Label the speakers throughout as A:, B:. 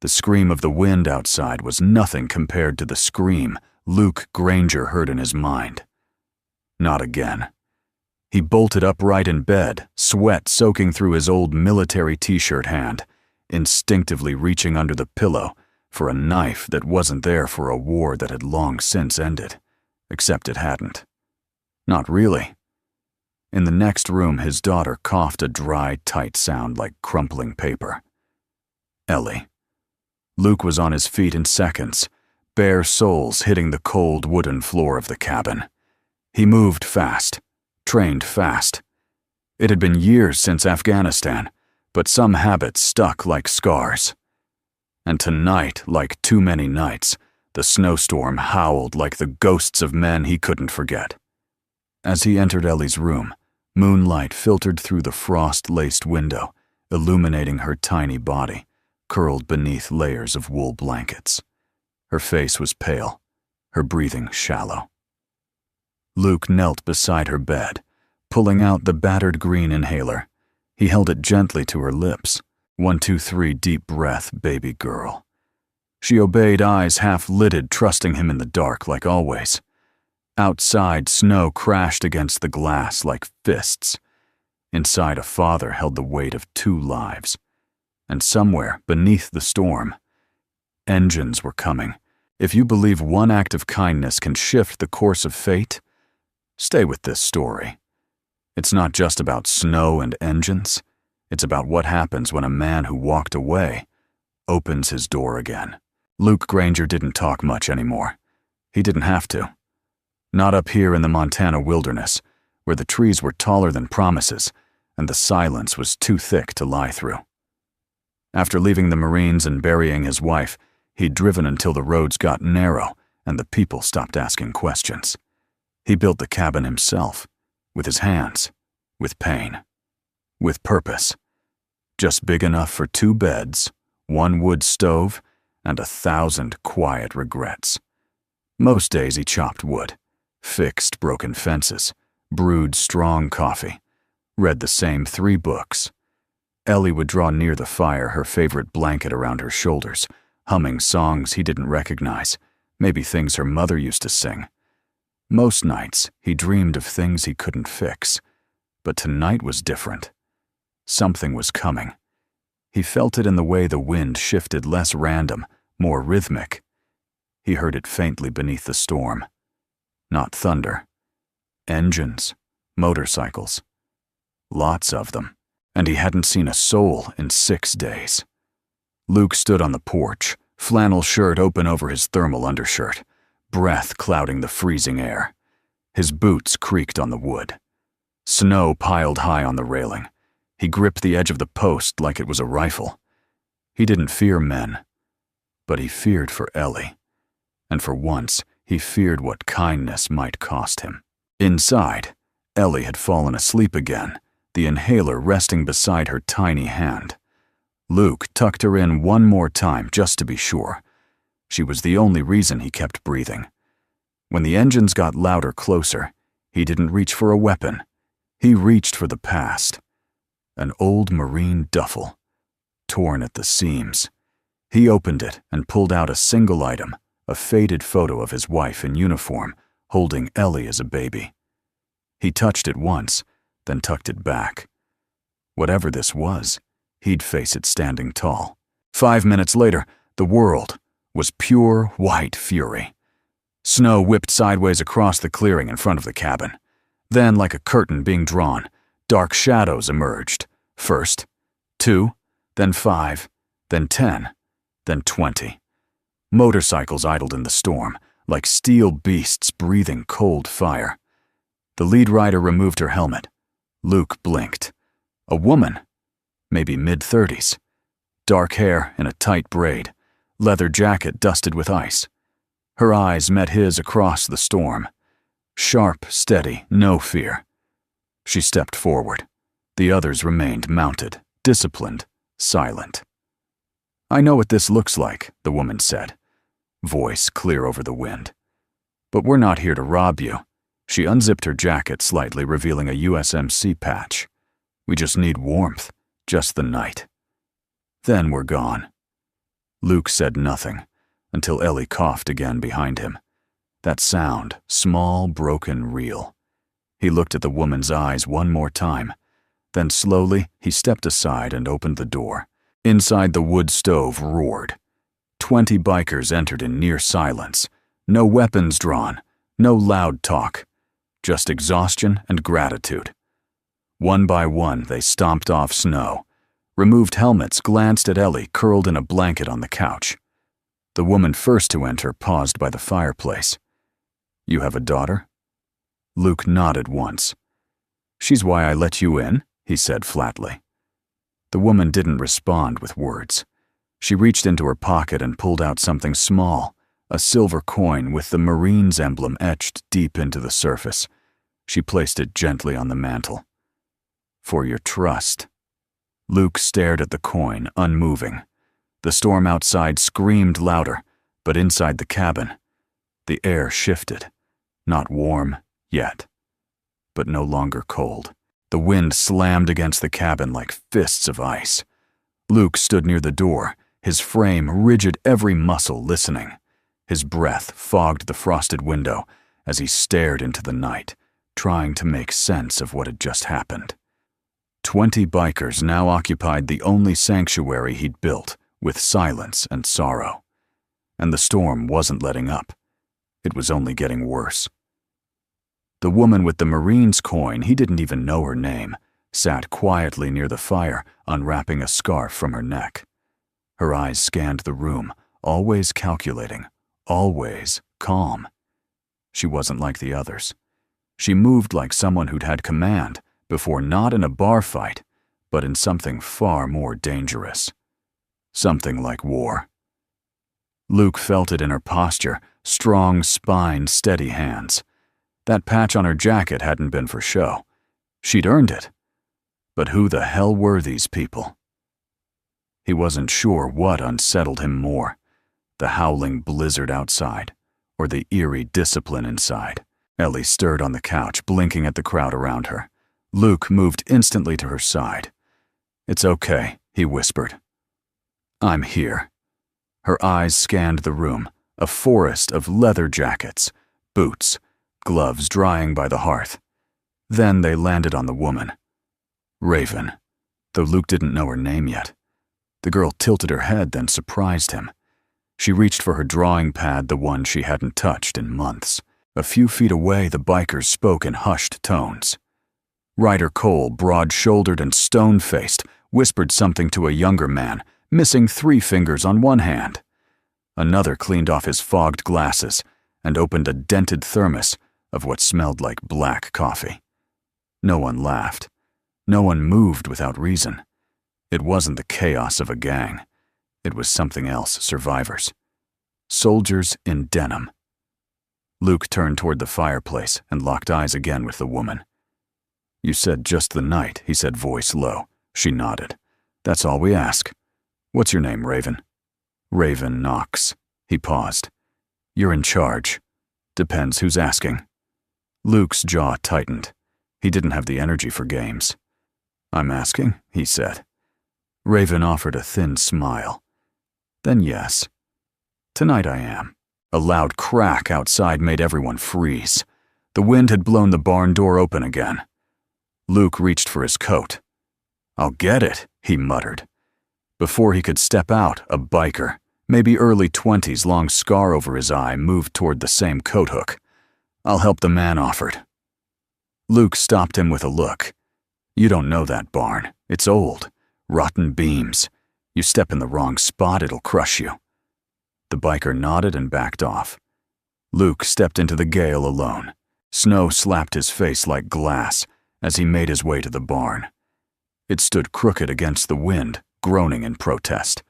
A: The scream of the wind outside was nothing compared to the scream Luke Granger heard in his mind. Not again. He bolted upright in bed, sweat soaking through his old military t-shirt hand, instinctively reaching under the pillow for a knife that wasn't there for a war that had long since ended, except it hadn't. Not really. In the next room, his daughter coughed a dry, tight sound like crumpling paper. Ellie. Luke was on his feet in seconds, bare soles hitting the cold wooden floor of the cabin. He moved fast, trained fast. It had been years since Afghanistan, but some habits stuck like scars. And tonight, like too many nights, the snowstorm howled like the ghosts of men he couldn't forget. As he entered Ellie's room, moonlight filtered through the frost-laced window, illuminating her tiny body, curled beneath layers of wool blankets. Her face was pale, her breathing shallow. Luke knelt beside her bed, pulling out the battered green inhaler. He held it gently to her lips. 1, 2, 3, deep breath, baby girl. She obeyed, eyes half-lidded, trusting him in the dark like always. Outside, snow crashed against the glass like fists. Inside, a father held the weight of 2 lives. And somewhere, beneath the storm, engines were coming. If you believe one act of kindness can shift the course of fate, stay with this story. It's not just about snow and engines. It's about what happens when a man who walked away opens his door again. Luke Granger didn't talk much anymore. He didn't have to. Not up here in the Montana wilderness, where the trees were taller than promises and the silence was too thick to lie through. After leaving the Marines and burying his wife, he'd driven until the roads got narrow and the people stopped asking questions. He built the cabin himself, with his hands, with pain, with purpose. Just big enough for 2 beds, 1 wood stove, and 1,000 quiet regrets. Most days he chopped wood, fixed broken fences, brewed strong coffee, read the same 3 books. Ellie would draw near the fire, her favorite blanket around her shoulders, humming songs he didn't recognize, maybe things her mother used to sing. Most nights, he dreamed of things he couldn't fix, but tonight was different. Something was coming. He felt it in the way the wind shifted, less random, more rhythmic. He heard it faintly beneath the storm. Not thunder. Engines, motorcycles. Lots of them. And he hadn't seen a soul in 6 days. Luke stood on the porch, flannel shirt open over his thermal undershirt, breath clouding the freezing air. His boots creaked on the wood. Snow piled high on the railing. He gripped the edge of the post like it was a rifle. He didn't fear men, but he feared for Ellie. And for once, he feared what kindness might cost him. Inside, Ellie had fallen asleep again, the inhaler resting beside her tiny hand. Luke tucked her in one more time just to be sure. She was the only reason he kept breathing. When the engines got louder closer, he didn't reach for a weapon. He reached for the past. An old Marine duffel, torn at the seams. He opened it and pulled out a single item, a faded photo of his wife in uniform, holding Ellie as a baby. He touched it once, then tucked it back. Whatever this was, he'd face it standing tall. 5 minutes later, the world was pure white fury. Snow whipped sideways across the clearing in front of the cabin. Then, like a curtain being drawn, dark shadows emerged. First, 2, then 5, then 10, then 20. Motorcycles idled in the storm, like steel beasts breathing cold fire. The lead rider removed her helmet. Luke blinked. A woman, maybe mid-30s. Dark hair in a tight braid, leather jacket dusted with ice. Her eyes met his across the storm. Sharp, steady, no fear. She stepped forward. The others remained mounted, disciplined, silent. "I know what this looks like," the woman said, voice clear over the wind. "But we're not here to rob you." She unzipped her jacket slightly, revealing a USMC patch. "We just need warmth, just the night. Then we're gone." Luke said nothing, until Ellie coughed again behind him. That sound, small, broken, real. He looked at the woman's eyes one more time. Then slowly, he stepped aside and opened the door. Inside, the wood stove roared. 20 bikers entered in near silence. No weapons drawn, no loud talk. Just exhaustion and gratitude. One by one, they stomped off snow, removed helmets, glanced at Ellie curled in a blanket on the couch. The woman first to enter paused by the fireplace. "You have a daughter?" Luke nodded once. "She's why I let you in," he said flatly. The woman didn't respond with words. She reached into her pocket and pulled out something small, a silver coin with the Marines emblem etched deep into the surface. She placed it gently on the mantel. "For your trust." Luke stared at the coin, unmoving. The storm outside screamed louder, but inside the cabin, the air shifted. Not warm yet, but no longer cold. The wind slammed against the cabin like fists of ice. Luke stood near the door, his frame rigid, every muscle listening. His breath fogged the frosted window as he stared into the night, trying to make sense of what had just happened. 20 bikers now occupied the only sanctuary he'd built, with silence and sorrow. And the storm wasn't letting up. It was only getting worse. The woman with the Marine's coin, he didn't even know her name, sat quietly near the fire, unwrapping a scarf from her neck. Her eyes scanned the room, always calculating, always calm. She wasn't like the others. She moved like someone who'd had command before, not in a bar fight, but in something far more dangerous. Something like war. Luke felt it in her posture, strong spine, steady hands. That patch on her jacket hadn't been for show. She'd earned it. But who the hell were these people? He wasn't sure what unsettled him more, the howling blizzard outside, or the eerie discipline inside. Ellie stirred on the couch, blinking at the crowd around her. Luke moved instantly to her side. "It's okay," he whispered. "I'm here." Her eyes scanned the room, a forest of leather jackets, boots, gloves drying by the hearth. Then they landed on the woman. Raven, though Luke didn't know her name yet. The girl tilted her head, then surprised him. She reached for her drawing pad, the one she hadn't touched in months. A few feet away, the bikers spoke in hushed tones. Ryder Cole, broad-shouldered and stone-faced, whispered something to a younger man, missing 3 fingers on one hand. Another cleaned off his fogged glasses and opened a dented thermos of what smelled like black coffee. No one laughed. No one moved without reason. It wasn't the chaos of a gang. It was something else, survivors. Soldiers in denim. Luke turned toward the fireplace and locked eyes again with the woman. "You said just the night," he said, voice low. She nodded. "That's all we ask. What's your name, Raven?" "Raven Knox." He paused. "You're in charge. Depends who's asking." Luke's jaw tightened. He didn't have the energy for games. "I'm asking," he said. Raven offered a thin smile. "Then yes. Tonight I am." A loud crack outside made everyone freeze. The wind had blown the barn door open again. Luke reached for his coat. "I'll get it," he muttered. Before he could step out, a biker, maybe early 20s, long scar over his eye, moved toward the same coat hook. "I'll help," the man offered. Luke stopped him with a look. "You don't know that barn. It's old. Rotten beams. You step in the wrong spot, it'll crush you." The biker nodded and backed off. Luke stepped into the gale alone. Snow slapped his face like glass as he made his way to the barn. It stood crooked against the wind, groaning in protest.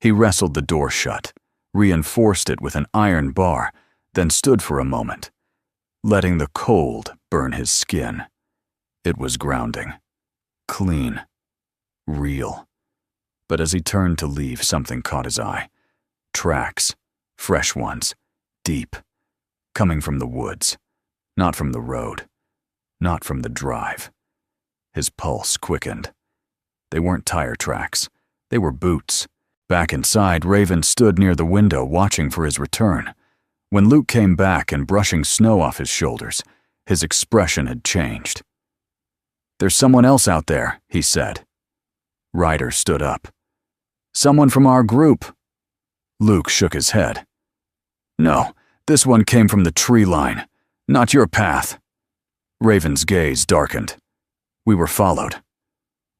A: He wrestled the door shut, reinforced it with an iron bar, then stood for a moment, letting the cold burn his skin. It was grounding. Clean. Real. But as he turned to leave, something caught his eye. Tracks. Fresh ones. Deep. Coming from the woods. Not from the road. Not from the drive. His pulse quickened. They weren't tire tracks. They were boots. Back inside, Raven stood near the window watching for his return. When Luke came back and brushing snow off his shoulders, his expression had changed. "There's someone else out there," he said. Ryder stood up. "Someone from our group." Luke shook his head. "No, this one came from the tree line. Not your path." Raven's gaze darkened. We were followed.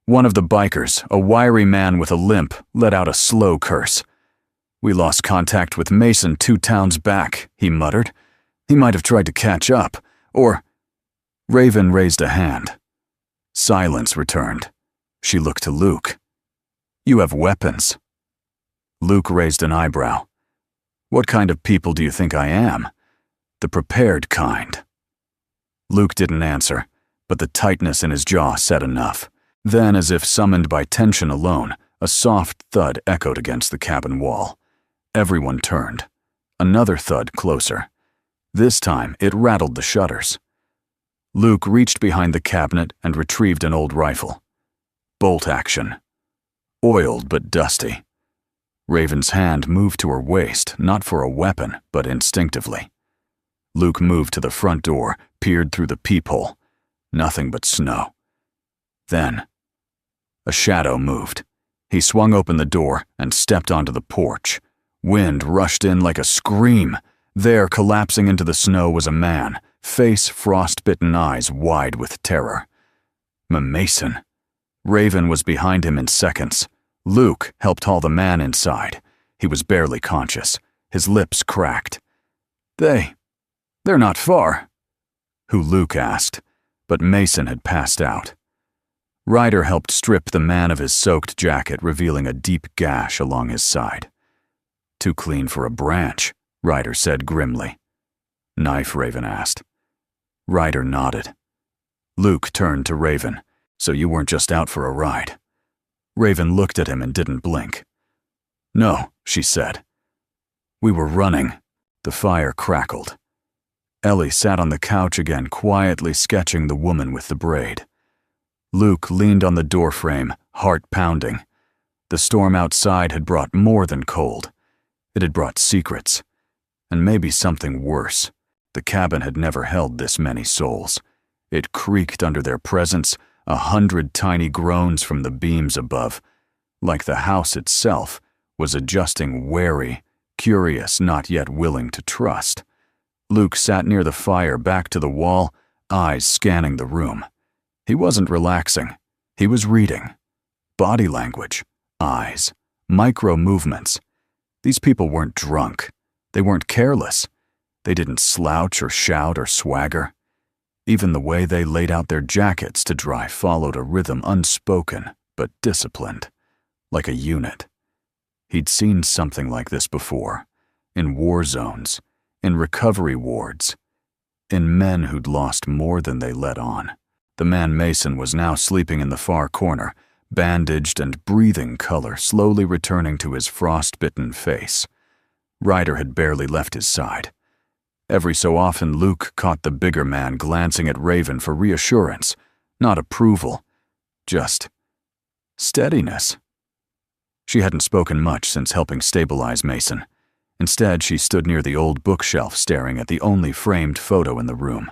A: One of the bikers, a wiry man with a limp, let out a slow curse. "We lost contact with Mason 2 towns back," he muttered. "He might have tried to catch up, or—" Raven raised a hand. Silence returned. She looked to Luke. "You have weapons." Luke raised an eyebrow. "What kind of people do you think I am?" "The prepared kind." Luke didn't answer, but the tightness in his jaw said enough. Then, as if summoned by tension alone, a soft thud echoed against the cabin wall. Everyone turned. Another thud closer. This time, it rattled the shutters. Luke reached behind the cabinet and retrieved an old rifle. Bolt action. Oiled but dusty. Raven's hand moved to her waist, not for a weapon, but instinctively. Luke moved to the front door, peered through the peephole. Nothing but snow. Then, a shadow moved. He swung open the door and stepped onto the porch. Wind rushed in like a scream. There, collapsing into the snow, was a man, face frost-bitten, eyes wide with terror. Mason. Raven was behind him in seconds. Luke helped haul the man inside. He was barely conscious. His lips cracked. They're not far," who Luke asked, but Mason had passed out. Ryder helped strip the man of his soaked jacket, revealing a deep gash along his side. "Too clean for a branch," Ryder said grimly. "Knife?" Raven asked. Ryder nodded. Luke turned to Raven. "So you weren't just out for a ride?" Raven looked at him and didn't blink. "No," she said. "We were running." The fire crackled. Ellie sat on the couch again, quietly sketching the woman with the braid. Luke leaned on the doorframe, heart pounding. The storm outside had brought more than cold. It had brought secrets. And maybe something worse. The cabin had never held this many souls. It creaked under their presence, 100 tiny groans from the beams above, like the house itself was adjusting, wary, curious, not yet willing to trust. Luke sat near the fire, back to the wall, eyes scanning the room. He wasn't relaxing. He was reading. Body language, eyes, micro movements. These people weren't drunk. They weren't careless. They didn't slouch or shout or swagger. Even the way they laid out their jackets to dry followed a rhythm unspoken but disciplined, like a unit. He'd seen something like this before, in war zones, in recovery wards, in men who'd lost more than they let on. The man Mason was now sleeping in the far corner, bandaged and breathing color slowly returning to his frost-bitten face. Ryder had barely left his side. Every so often, Luke caught the bigger man glancing at Raven for reassurance, not approval, just steadiness. She hadn't spoken much since helping stabilize Mason. Instead, she stood near the old bookshelf staring at the only framed photo in the room.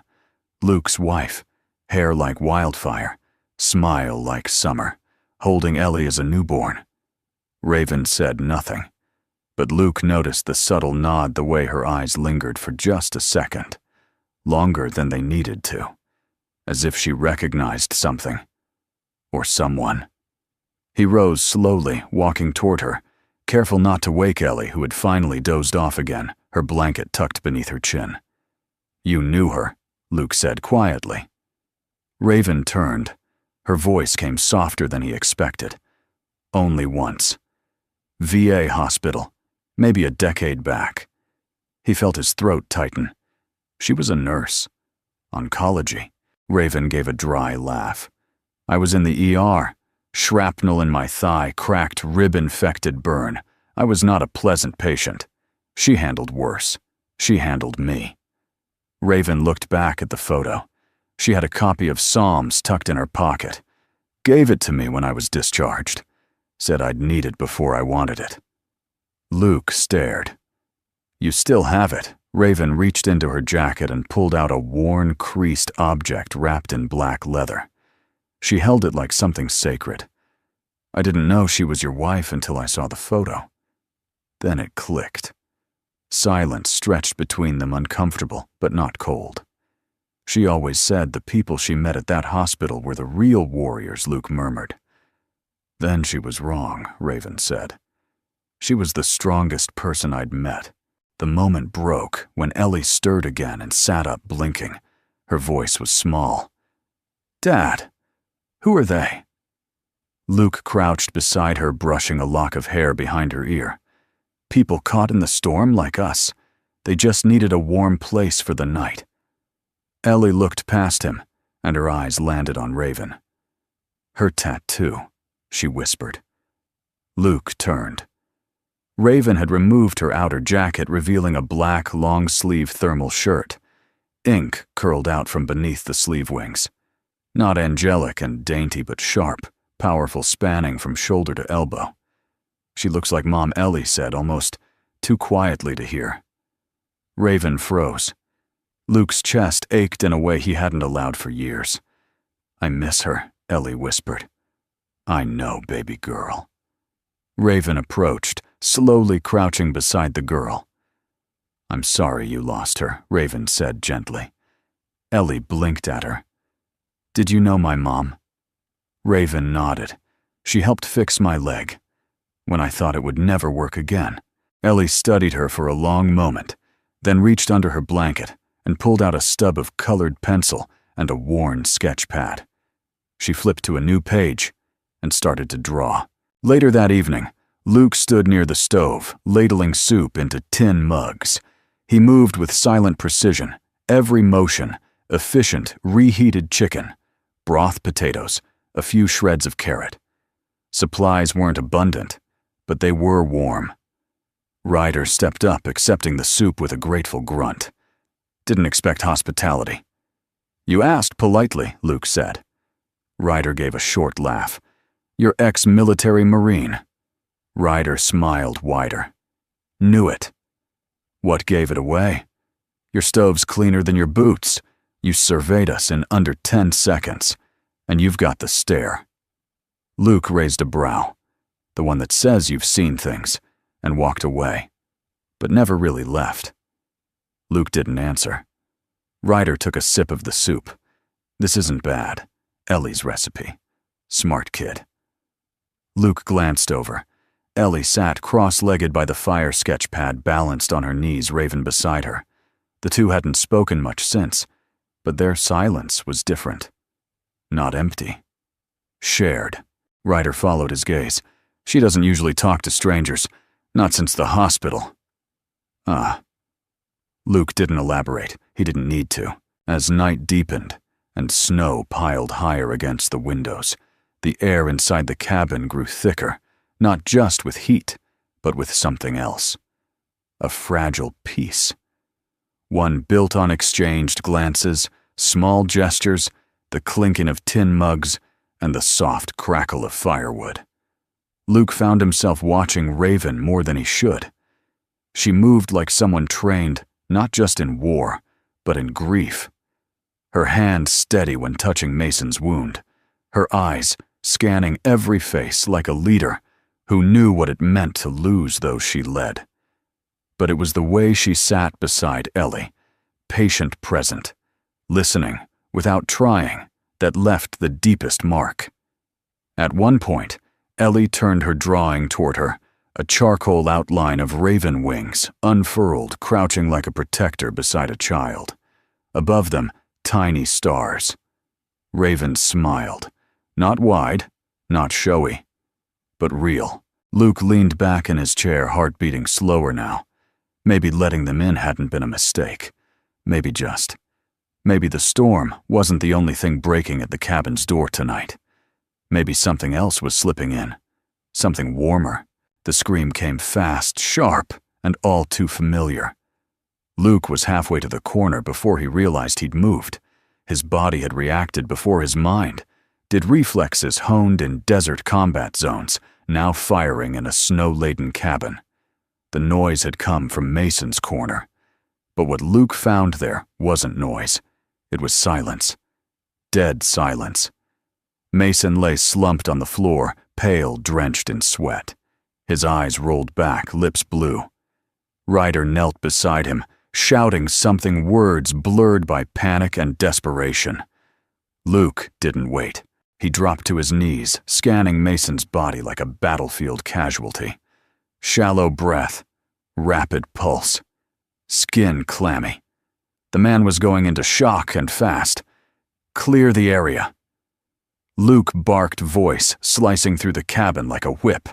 A: Luke's wife, hair like wildfire, smile like summer, holding Ellie as a newborn. Raven said nothing, but Luke noticed the subtle nod, the way her eyes lingered for just a second, longer than they needed to, as if she recognized something, or someone. He rose slowly, walking toward her, careful not to wake Ellie, who had finally dozed off again, her blanket tucked beneath her chin. "You knew her," Luke said quietly. Raven turned. Her voice came softer than he expected. "Only once. VA hospital, maybe a decade back." He felt his throat tighten. She was a nurse. Oncology. Raven gave a dry laugh. "I was in the ER. Shrapnel in my thigh, cracked, rib-infected burn. I was not a pleasant patient. She handled worse. She handled me." Raven looked back at the photo. She had a copy of Psalms tucked in her pocket. "Gave it to me when I was discharged. Said I'd need it before I wanted it." Luke stared. "You still have it." Raven reached into her jacket and pulled out a worn, creased object wrapped in black leather. She held it like something sacred. "I didn't know she was your wife until I saw the photo." Then it clicked. Silence stretched between them, uncomfortable, but not cold. She always said the people she met at that hospital were the real warriors, Luke murmured. "Then she was wrong," Raven said. "She was the strongest person I'd met." The moment broke when Ellie stirred again and sat up, blinking. Her voice was small. "Dad, who are they?" Luke crouched beside her, brushing a lock of hair behind her ear. "People caught in the storm like us. They just needed a warm place for the night." Ellie looked past him, and her eyes landed on Raven. "Her tattoo," she whispered. Luke turned. Raven had removed her outer jacket, revealing a black, long-sleeve thermal shirt. Ink curled out from beneath the sleeve wings. Not angelic and dainty, but sharp, powerful, spanning from shoulder to elbow. "She looks like Mom," Ellie said, almost too quietly to hear. Raven froze. Luke's chest ached in a way he hadn't allowed for years. "I miss her," Ellie whispered. "I know, baby girl." Raven approached, slowly crouching beside the girl. "I'm sorry you lost her," Raven said gently. Ellie blinked at her. "Did you know my mom?" Raven nodded. "She helped fix my leg when I thought it would never work again." Ellie studied her for a long moment, then reached under her blanket and pulled out a stub of colored pencil and a worn sketch pad. She flipped to a new page and started to draw. Later that evening, Luke stood near the stove, ladling soup into tin mugs. He moved with silent precision, every motion, efficient, reheated chicken, broth potatoes, a few shreds of carrot. Supplies weren't abundant, but they were warm. Ryder stepped up, accepting the soup with a grateful grunt. "Didn't expect hospitality." "You asked politely," Luke said. Ryder gave a short laugh. "You're ex-military Marine." Ryder smiled wider. "Knew it." "What gave it away?" "Your stove's cleaner than your boots. You surveyed us in under 10 seconds, and you've got the stare." Luke raised a brow, the one that says you've seen things, and walked away, but never really left. Luke didn't answer. Ryder took a sip of the soup. "This isn't bad. Ellie's recipe. Smart kid." Luke glanced over. Ellie sat cross-legged by the fire sketch pad, balanced on her knees, Raven beside her. The two hadn't spoken much since, but their silence was different. Not empty. Shared. Ryder followed his gaze. "She doesn't usually talk to strangers. Not since the hospital." "Ah." Luke didn't elaborate. He didn't need to. As night deepened and snow piled higher against the windows, the air inside the cabin grew thicker, not just with heat, but with something else. A fragile peace. One built on exchanged glances, small gestures, the clinking of tin mugs, and the soft crackle of firewood. Luke found himself watching Raven more than he should. She moved like someone trained, not just in war, but in grief. Her hand steady when touching Mason's wound, her eyes scanning every face like a leader who knew what it meant to lose those she led. But it was the way she sat beside Ellie, patient, present, listening without trying, that left the deepest mark. At one point, Ellie turned her drawing toward her, a charcoal outline of raven wings, unfurled, crouching like a protector beside a child. Above them, tiny stars. Raven smiled. Not wide, not showy, but real. Luke leaned back in his chair, heart beating slower now. Maybe letting them in hadn't been a mistake. Maybe the storm wasn't the only thing breaking at the cabin's door tonight. Maybe something else was slipping in. Something warmer. The scream came fast, sharp, and all too familiar. Luke was halfway to the corner before he realized he'd moved. His body had reacted before his mind. Did reflexes honed in desert combat zones, now firing in a snow-laden cabin. The noise had come from Mason's corner. But what Luke found there wasn't noise. It was silence. Dead silence. Mason lay slumped on the floor, pale, drenched in sweat. His eyes rolled back, lips blue. Ryder knelt beside him, shouting something, words blurred by panic and desperation. Luke didn't wait. He dropped to his knees, scanning Mason's body like a battlefield casualty. Shallow breath, rapid pulse, skin clammy. The man was going into shock and fast. Clear the area. Luke barked, voice slicing through the cabin like a whip.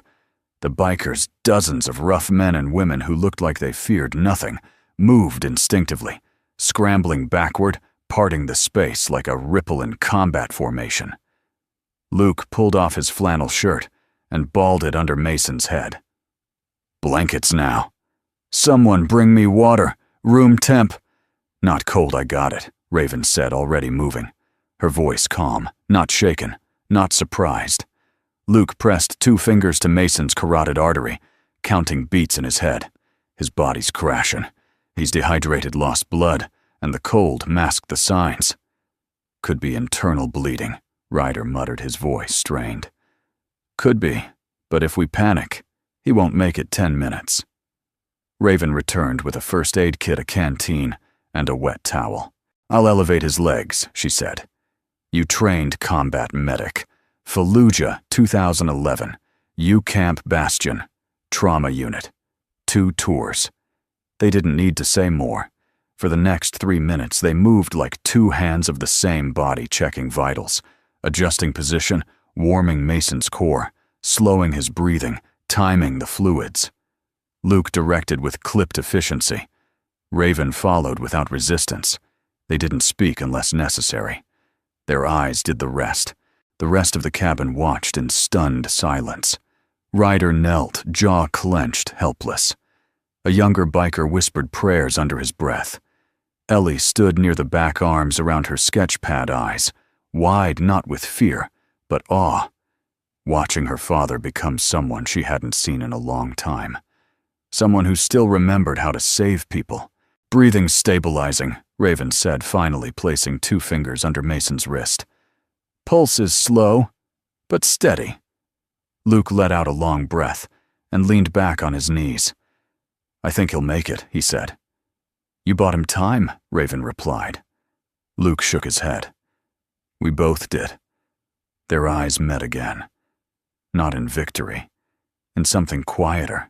A: The bikers, dozens of rough men and women who looked like they feared nothing, moved instinctively, scrambling backward, parting the space like a ripple in combat formation. Luke pulled off his flannel shirt and balled it under Mason's head. Blankets now. Someone bring me water, room temp. Not cold, I got it, Raven said, already moving. Her voice calm, not shaken, not surprised. Luke pressed 2 fingers to Mason's carotid artery, counting beats in his head. His body's crashing. He's dehydrated, lost blood, and the cold masked the signs. Could be internal bleeding, Ryder muttered, his voice strained. Could be, but if we panic, he won't make it 10 minutes. Raven returned with a first aid kit, a canteen, and a wet towel. I'll elevate his legs, she said. You trained combat medic. Fallujah, 2011. U-Camp Bastion. Trauma unit. 2 tours. They didn't need to say more. For the next 3 minutes, they moved like 2 hands of the same body, checking vitals, adjusting position, warming Mason's core, slowing his breathing, timing the fluids. Luke directed with clipped efficiency. Raven followed without resistance. They didn't speak unless necessary. Their eyes did the rest. The rest of the cabin watched in stunned silence. Ryder knelt, jaw clenched, helpless. A younger biker whispered prayers under his breath. Ellie stood near the back, arms around her sketchpad, eyes, wide not with fear, but awe, watching her father become someone she hadn't seen in a long time. Someone who still remembered how to save people. Breathing stabilizing, Raven said, finally placing 2 fingers under Mason's wrist. Pulse is slow, but steady. Luke let out a long breath and leaned back on his knees. I think he'll make it, he said. You bought him time, Raven replied. Luke shook his head. We both did. Their eyes met again. Not in victory, in something quieter,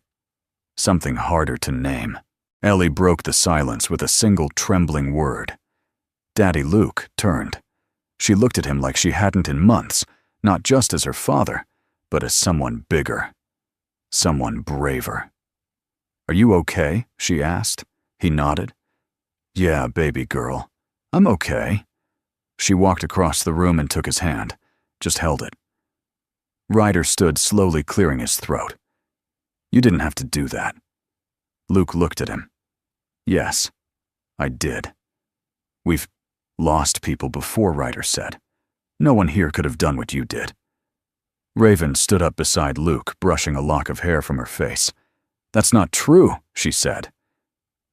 A: something harder to name. Ellie broke the silence with a single trembling word. Daddy Luke turned. She looked at him like she hadn't in months, not just as her father, but as someone bigger, someone braver. Are you okay? She asked. He nodded. Yeah, baby girl. I'm okay. She walked across the room and took his hand, just held it. Ryder stood, slowly clearing his throat. You didn't have to do that. Luke looked at him. Yes, I did. We've lost people before, Ryder said. No one here could have done what you did. Raven stood up beside Luke, brushing a lock of hair from her face. That's not true, she said.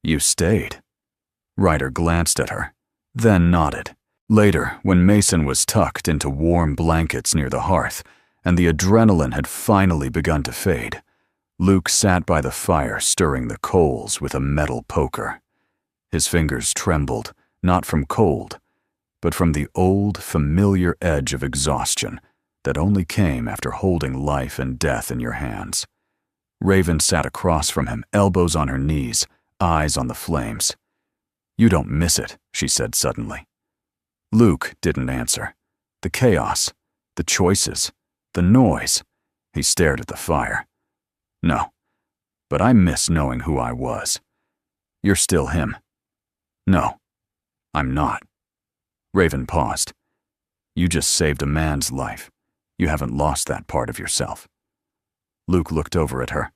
A: You stayed. Ryder glanced at her, then nodded. Later, when Mason was tucked into warm blankets near the hearth, and the adrenaline had finally begun to fade, Luke sat by the fire, stirring the coals with a metal poker. His fingers trembled, not from cold, but from the old, familiar edge of exhaustion that only came after holding life and death in your hands. Raven sat across from him, elbows on her knees, eyes on the flames. You don't miss it, she said suddenly. Luke didn't answer. The chaos, the choices, the noise. He stared at the fire. No, but I miss knowing who I was. You're still him. No, I'm not. Raven paused. You just saved a man's life. You haven't lost that part of yourself. Luke looked over at her.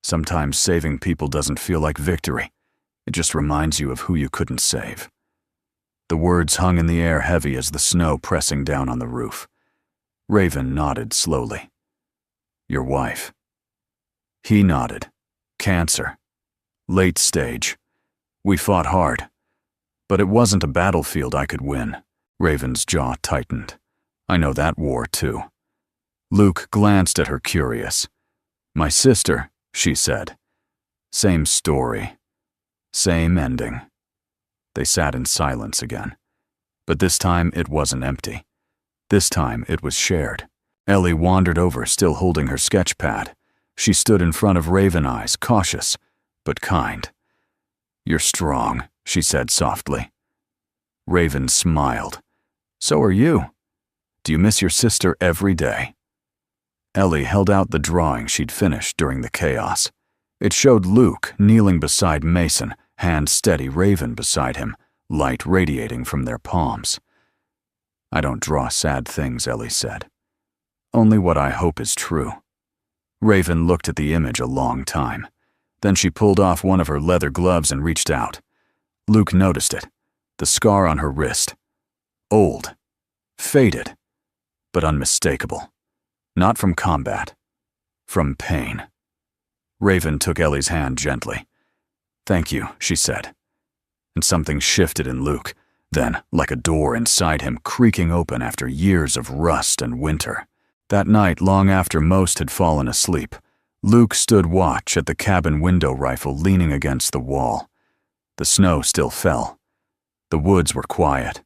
A: Sometimes saving people doesn't feel like victory. It just reminds you of who you couldn't save. The words hung in the air, heavy as the snow pressing down on the roof. Raven nodded slowly. Your wife. He nodded. Cancer. Late stage. We fought hard. But it wasn't a battlefield I could win. Raven's jaw tightened. I know that war, too. Luke glanced at her curious. My sister, she said. Same story. Same ending. They sat in silence again. But this time it wasn't empty. This time it was shared. Ellie wandered over, still holding her sketch pad. She stood in front of Raven Eyes, cautious, but kind. You're strong, she said softly. Raven smiled. So are you. Do you miss your sister every day? Ellie held out the drawing she'd finished during the chaos. It showed Luke kneeling beside Mason, hand steady, Raven beside him, light radiating from their palms. I don't draw sad things, Ellie said. Only what I hope is true. Raven looked at the image a long time. Then she pulled off one of her leather gloves and reached out. Luke noticed it, the scar on her wrist. Old, faded, but unmistakable. Not from combat, from pain. Raven took Ellie's hand gently. Thank you, she said. And something shifted in Luke, then, like a door inside him creaking open after years of rust and winter. That night, long after most had fallen asleep, Luke stood watch at the cabin window rifle leaning against the wall. The snow still fell. The woods were quiet,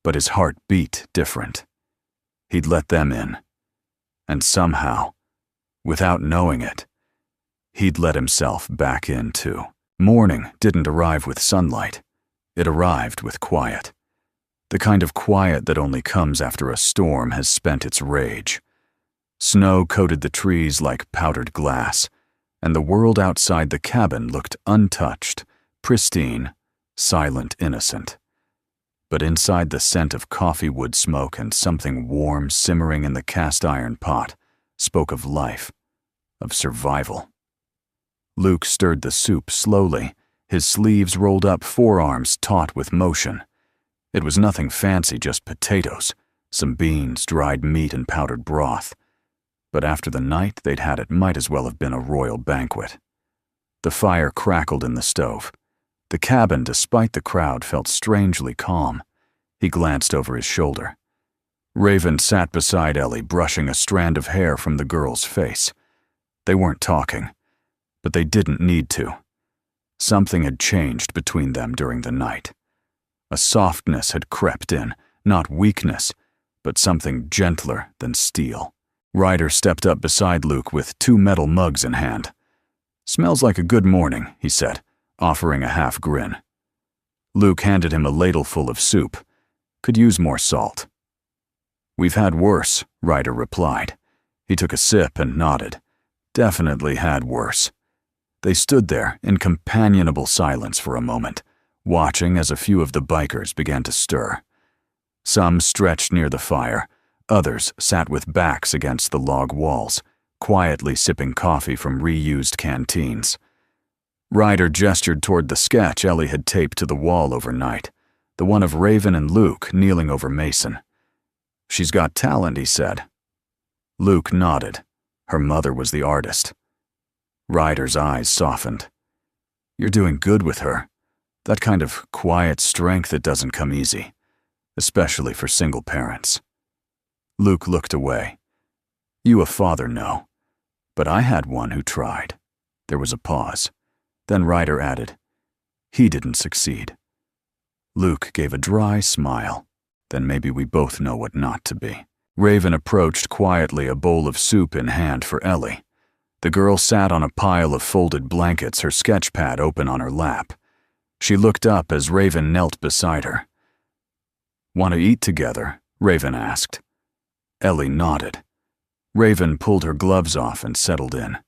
A: but his heart beat different. He'd let them in. And somehow, without knowing it, he'd let himself back in too. Morning didn't arrive with sunlight. It arrived with quiet. The kind of quiet that only comes after a storm has spent its rage. Snow coated the trees like powdered glass, and the world outside the cabin looked untouched, pristine, silent, innocent. But inside, the scent of coffee wood smoke and something warm simmering in the cast-iron pot spoke of life, of survival. Luke stirred the soup slowly, his sleeves rolled up, forearms taut with motion. It was nothing fancy, just potatoes, some beans, dried meat, and powdered broth. But after the night they'd had, it might as well have been a royal banquet. The fire crackled in the stove. The cabin, despite the crowd, felt strangely calm. He glanced over his shoulder. Raven sat beside Ellie, brushing a strand of hair from the girl's face. They weren't talking, but they didn't need to. Something had changed between them during the night. A softness had crept in, not weakness, but something gentler than steel. Ryder stepped up beside Luke with 2 metal mugs in hand. Smells like a good morning, he said, offering a half grin. Luke handed him a ladleful of soup. Could use more salt. We've had worse, Ryder replied. He took a sip and nodded. Definitely had worse. They stood there in companionable silence for a moment, watching as a few of the bikers began to stir. Some stretched near the fire, others sat with backs against the log walls, quietly sipping coffee from reused canteens. Ryder gestured toward the sketch Ellie had taped to the wall overnight, the one of Raven and Luke kneeling over Mason. She's got talent, he said. Luke nodded. Her mother was the artist. Ryder's eyes softened. You're doing good with her. That kind of quiet strength that doesn't come easy, especially for single parents. Luke looked away. You, a father, know. But I had one who tried. There was a pause. Then Ryder added, he didn't succeed. Luke gave a dry smile. Then maybe we both know what not to be. Raven approached quietly, a bowl of soup in hand for Ellie. The girl sat on a pile of folded blankets, her sketch pad open on her lap. She looked up as Raven knelt beside her. Want to eat together? Raven asked. Ellie nodded. Raven pulled her gloves off and settled in.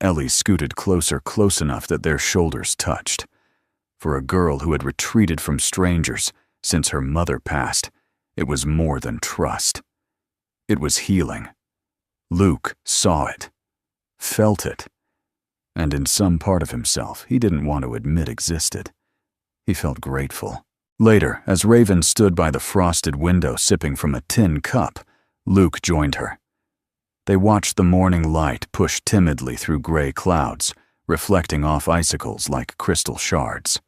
A: Ellie scooted closer, close enough that their shoulders touched. For a girl who had retreated from strangers since her mother passed, it was more than trust. It was healing. Luke saw it, felt it, and in some part of himself he didn't want to admit existed. He felt grateful. Later, as Raven stood by the frosted window sipping from a tin cup, Luke joined her. They watched the morning light push timidly through gray clouds, reflecting off icicles like crystal shards.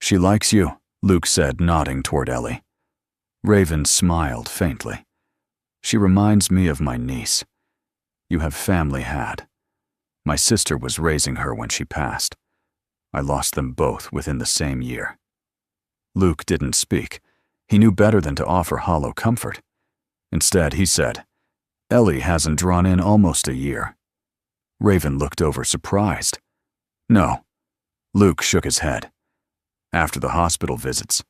A: "She likes you," Luke said, nodding toward Ellie. Raven smiled faintly. "She reminds me of my niece. You have family had. My sister was raising her when she passed. I lost them both within the same year." Luke didn't speak. He knew better than to offer hollow comfort. Instead, he said, "Ellie hasn't drawn in almost a year." Raven looked over surprised. "No." Luke shook his head. "After the hospital visits,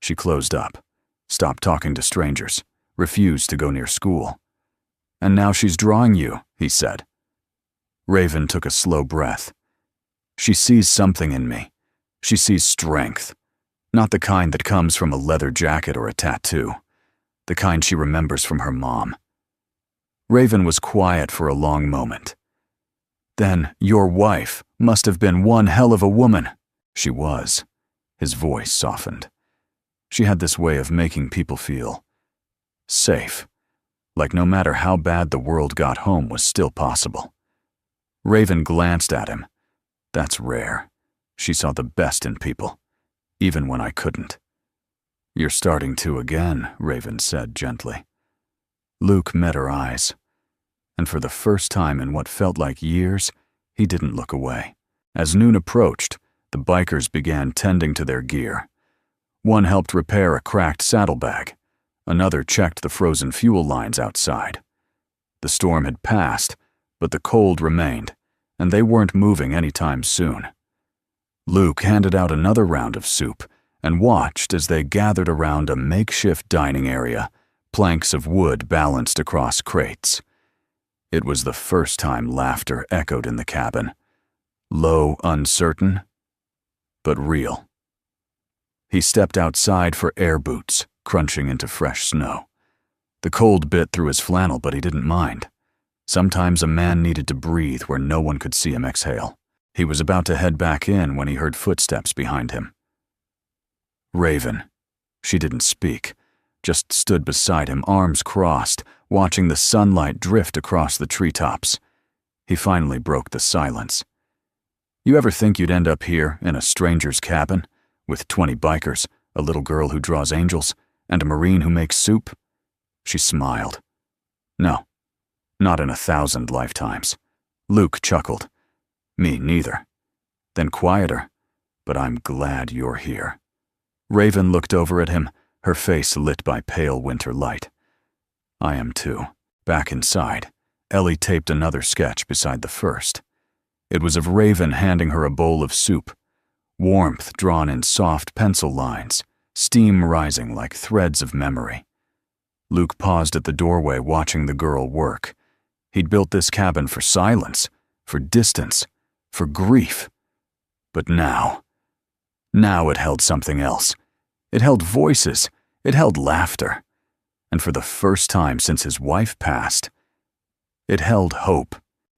A: she closed up, stopped talking to strangers, refused to go near school. And now she's drawing you," he said. Raven took a slow breath. "She sees something in me. She sees strength. Not the kind that comes from a leather jacket or a tattoo. The kind she remembers from her mom." Raven was quiet for a long moment. "Then your wife must have been one hell of a woman." "She was." His voice softened. "She had this way of making people feel safe, like no matter how bad the world got home was still possible." Raven glanced at him. "That's rare. She saw the best in people, even when I couldn't." "You're starting to again," Raven said gently. Luke met her eyes, and for the first time in what felt like years, he didn't look away. As noon approached, the bikers began tending to their gear. One helped repair a cracked saddlebag. Another checked the frozen fuel lines outside. The storm had passed, but the cold remained, and they weren't moving anytime soon. Luke handed out another round of soup and watched as they gathered around a makeshift dining area, planks of wood balanced across crates. It was the first time laughter echoed in the cabin. Low, uncertain, but real. He stepped outside for air boots, crunching into fresh snow. The cold bit through his flannel, but he didn't mind. Sometimes a man needed to breathe where no one could see him exhale. He was about to head back in when he heard footsteps behind him. Raven. She didn't speak, just stood beside him, arms crossed, watching the sunlight drift across the treetops. He finally broke the silence. "You ever think you'd end up here in a stranger's cabin, with 20 bikers, a little girl who draws angels, and a Marine who makes soup?" She smiled. "No, not in 1,000 lifetimes." Luke chuckled. "Me neither." Then quieter, "But I'm glad you're here." Raven looked over at him, her face lit by pale winter light. "I am too." Back inside, Ellie taped another sketch beside the first. It was of Raven handing her a bowl of soup, warmth drawn in soft pencil lines, steam rising like threads of memory. Luke paused at the doorway watching the girl work. He'd built this cabin for silence, for distance, for grief. But now it held something else. It held voices, it held laughter. And for the first time since his wife passed, it held hope.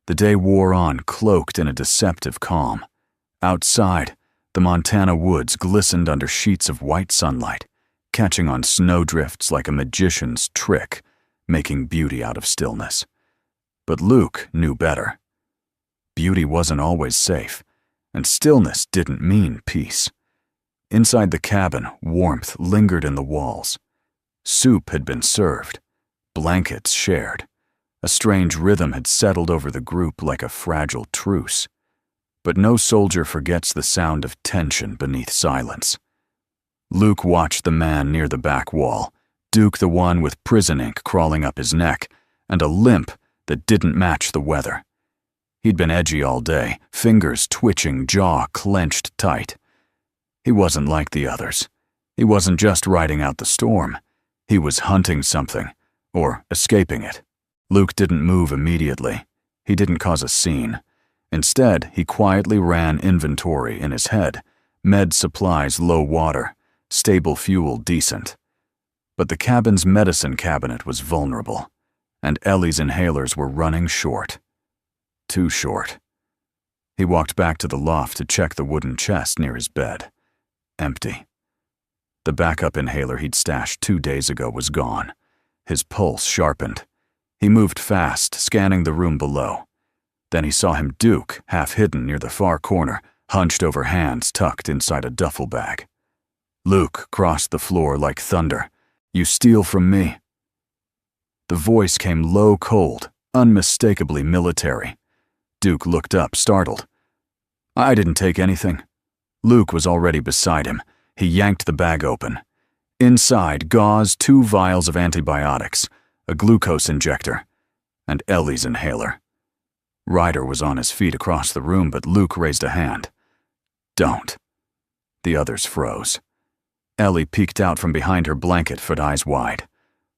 A: The day wore on, cloaked in a deceptive calm. Outside, the Montana woods glistened under sheets of white sunlight, catching on snowdrifts like a magician's trick, making beauty out of stillness. But Luke knew better. Beauty wasn't always safe, and stillness didn't mean peace. Inside the cabin, warmth lingered in the walls. Soup had been served, blankets shared. A strange rhythm had settled over the group like a fragile truce. But no soldier forgets the sound of tension beneath silence. Luke watched the man near the back wall, Duke the one with prison ink crawling up his neck, and a limp that didn't match the weather. He'd been edgy all day, fingers twitching, jaw clenched tight. He wasn't like the others. He wasn't just riding out the storm. He was hunting something, or escaping it. Luke didn't move immediately. He didn't cause a scene. Instead, he quietly ran inventory in his head. Med supplies low water, stable fuel decent. But the cabin's medicine cabinet was vulnerable, and Ellie's inhalers were running short. Too short. He walked back to the loft to check the wooden chest near his bed. Empty. The backup inhaler he'd stashed 2 days ago was gone. His pulse sharpened. He moved fast, scanning the room below. Then he saw him Duke, half hidden near the far corner, hunched over hands tucked inside a duffel bag. Luke crossed the floor like thunder. "You steal from me." The voice came low, cold, unmistakably military. Duke looked up, startled. "I didn't take anything." Luke was already beside him. He yanked the bag open. Inside, gauze, 2 vials of antibiotics, a glucose injector, and Ellie's inhaler. Ryder was on his feet across the room, but Luke raised a hand. "Don't." The others froze. Ellie peeked out from behind her blanket, eyes wide.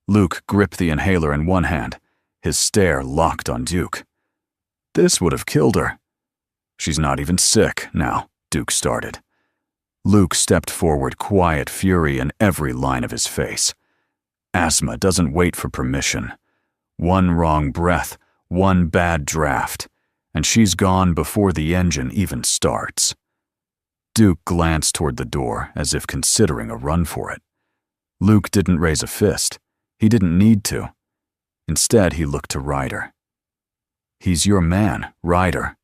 A: Luke gripped the inhaler in one hand, his stare locked on Duke. This would have killed her. "She's not even sick now," Duke started. Luke stepped forward, quiet fury in every line of his face. Asthma doesn't wait for permission. One wrong breath, one bad draft, and she's gone before the engine even starts. Duke glanced toward the door as if considering a run for it. Luke didn't raise a fist. He didn't need to. Instead, he looked to Ryder. "He's your man, Ryder."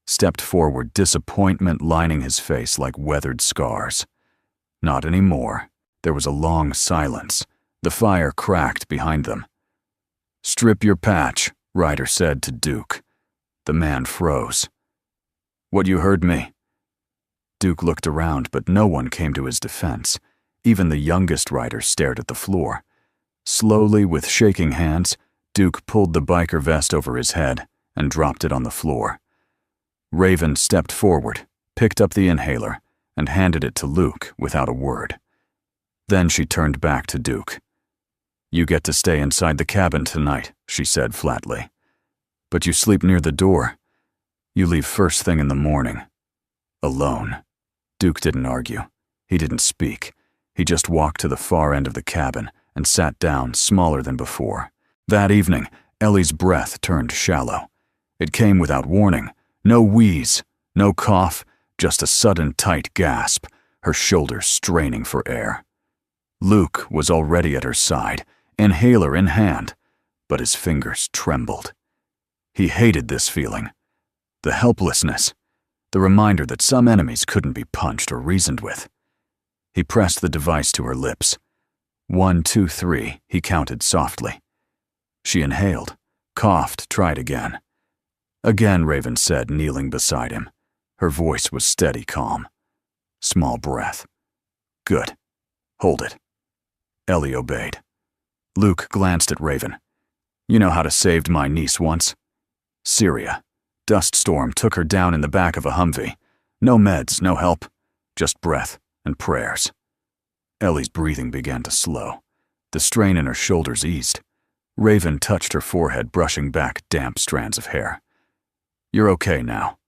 A: Stepped forward, disappointment lining his face like weathered scars. Not anymore. There was a long silence. The fire cracked behind them. "Strip your patch," Ryder said to Duke. The man froze. "What, you heard me?" Duke looked around, but no one came to his defense. Even the youngest Ryder stared at the floor. Slowly, with shaking hands, Duke pulled the biker vest over his head and dropped it on the floor. Raven stepped forward, picked up the inhaler, and handed it to Luke without a word. Then she turned back to Duke. "You get to stay inside the cabin tonight," she said flatly. "But you sleep near the door. You leave first thing in the morning. Alone." Duke didn't argue. He didn't speak. He just walked to the far end of the cabin and sat down, smaller than before. That evening, Ellie's breath turned shallow. It came without warning. No wheeze, no cough, just a sudden tight gasp, her shoulders straining for air. Luke was already at her side, inhaler in hand, but his fingers trembled. He hated this feeling. The helplessness, the reminder that some enemies couldn't be punched or reasoned with. He pressed the device to her lips. 1, 2, 3, he counted softly. She inhaled, coughed, tried again. Again, Raven said, kneeling beside him. Her voice was steady, calm. Small breath. "Good. Hold it." Ellie obeyed. Luke glanced at Raven. "You know how to save my niece once? Syria. Dust storm took her down in the back of a Humvee. No meds, no help. Just breath and prayers." Ellie's breathing began to slow. The strain in her shoulders eased. Raven touched her forehead, brushing back damp strands of hair. "You're okay now."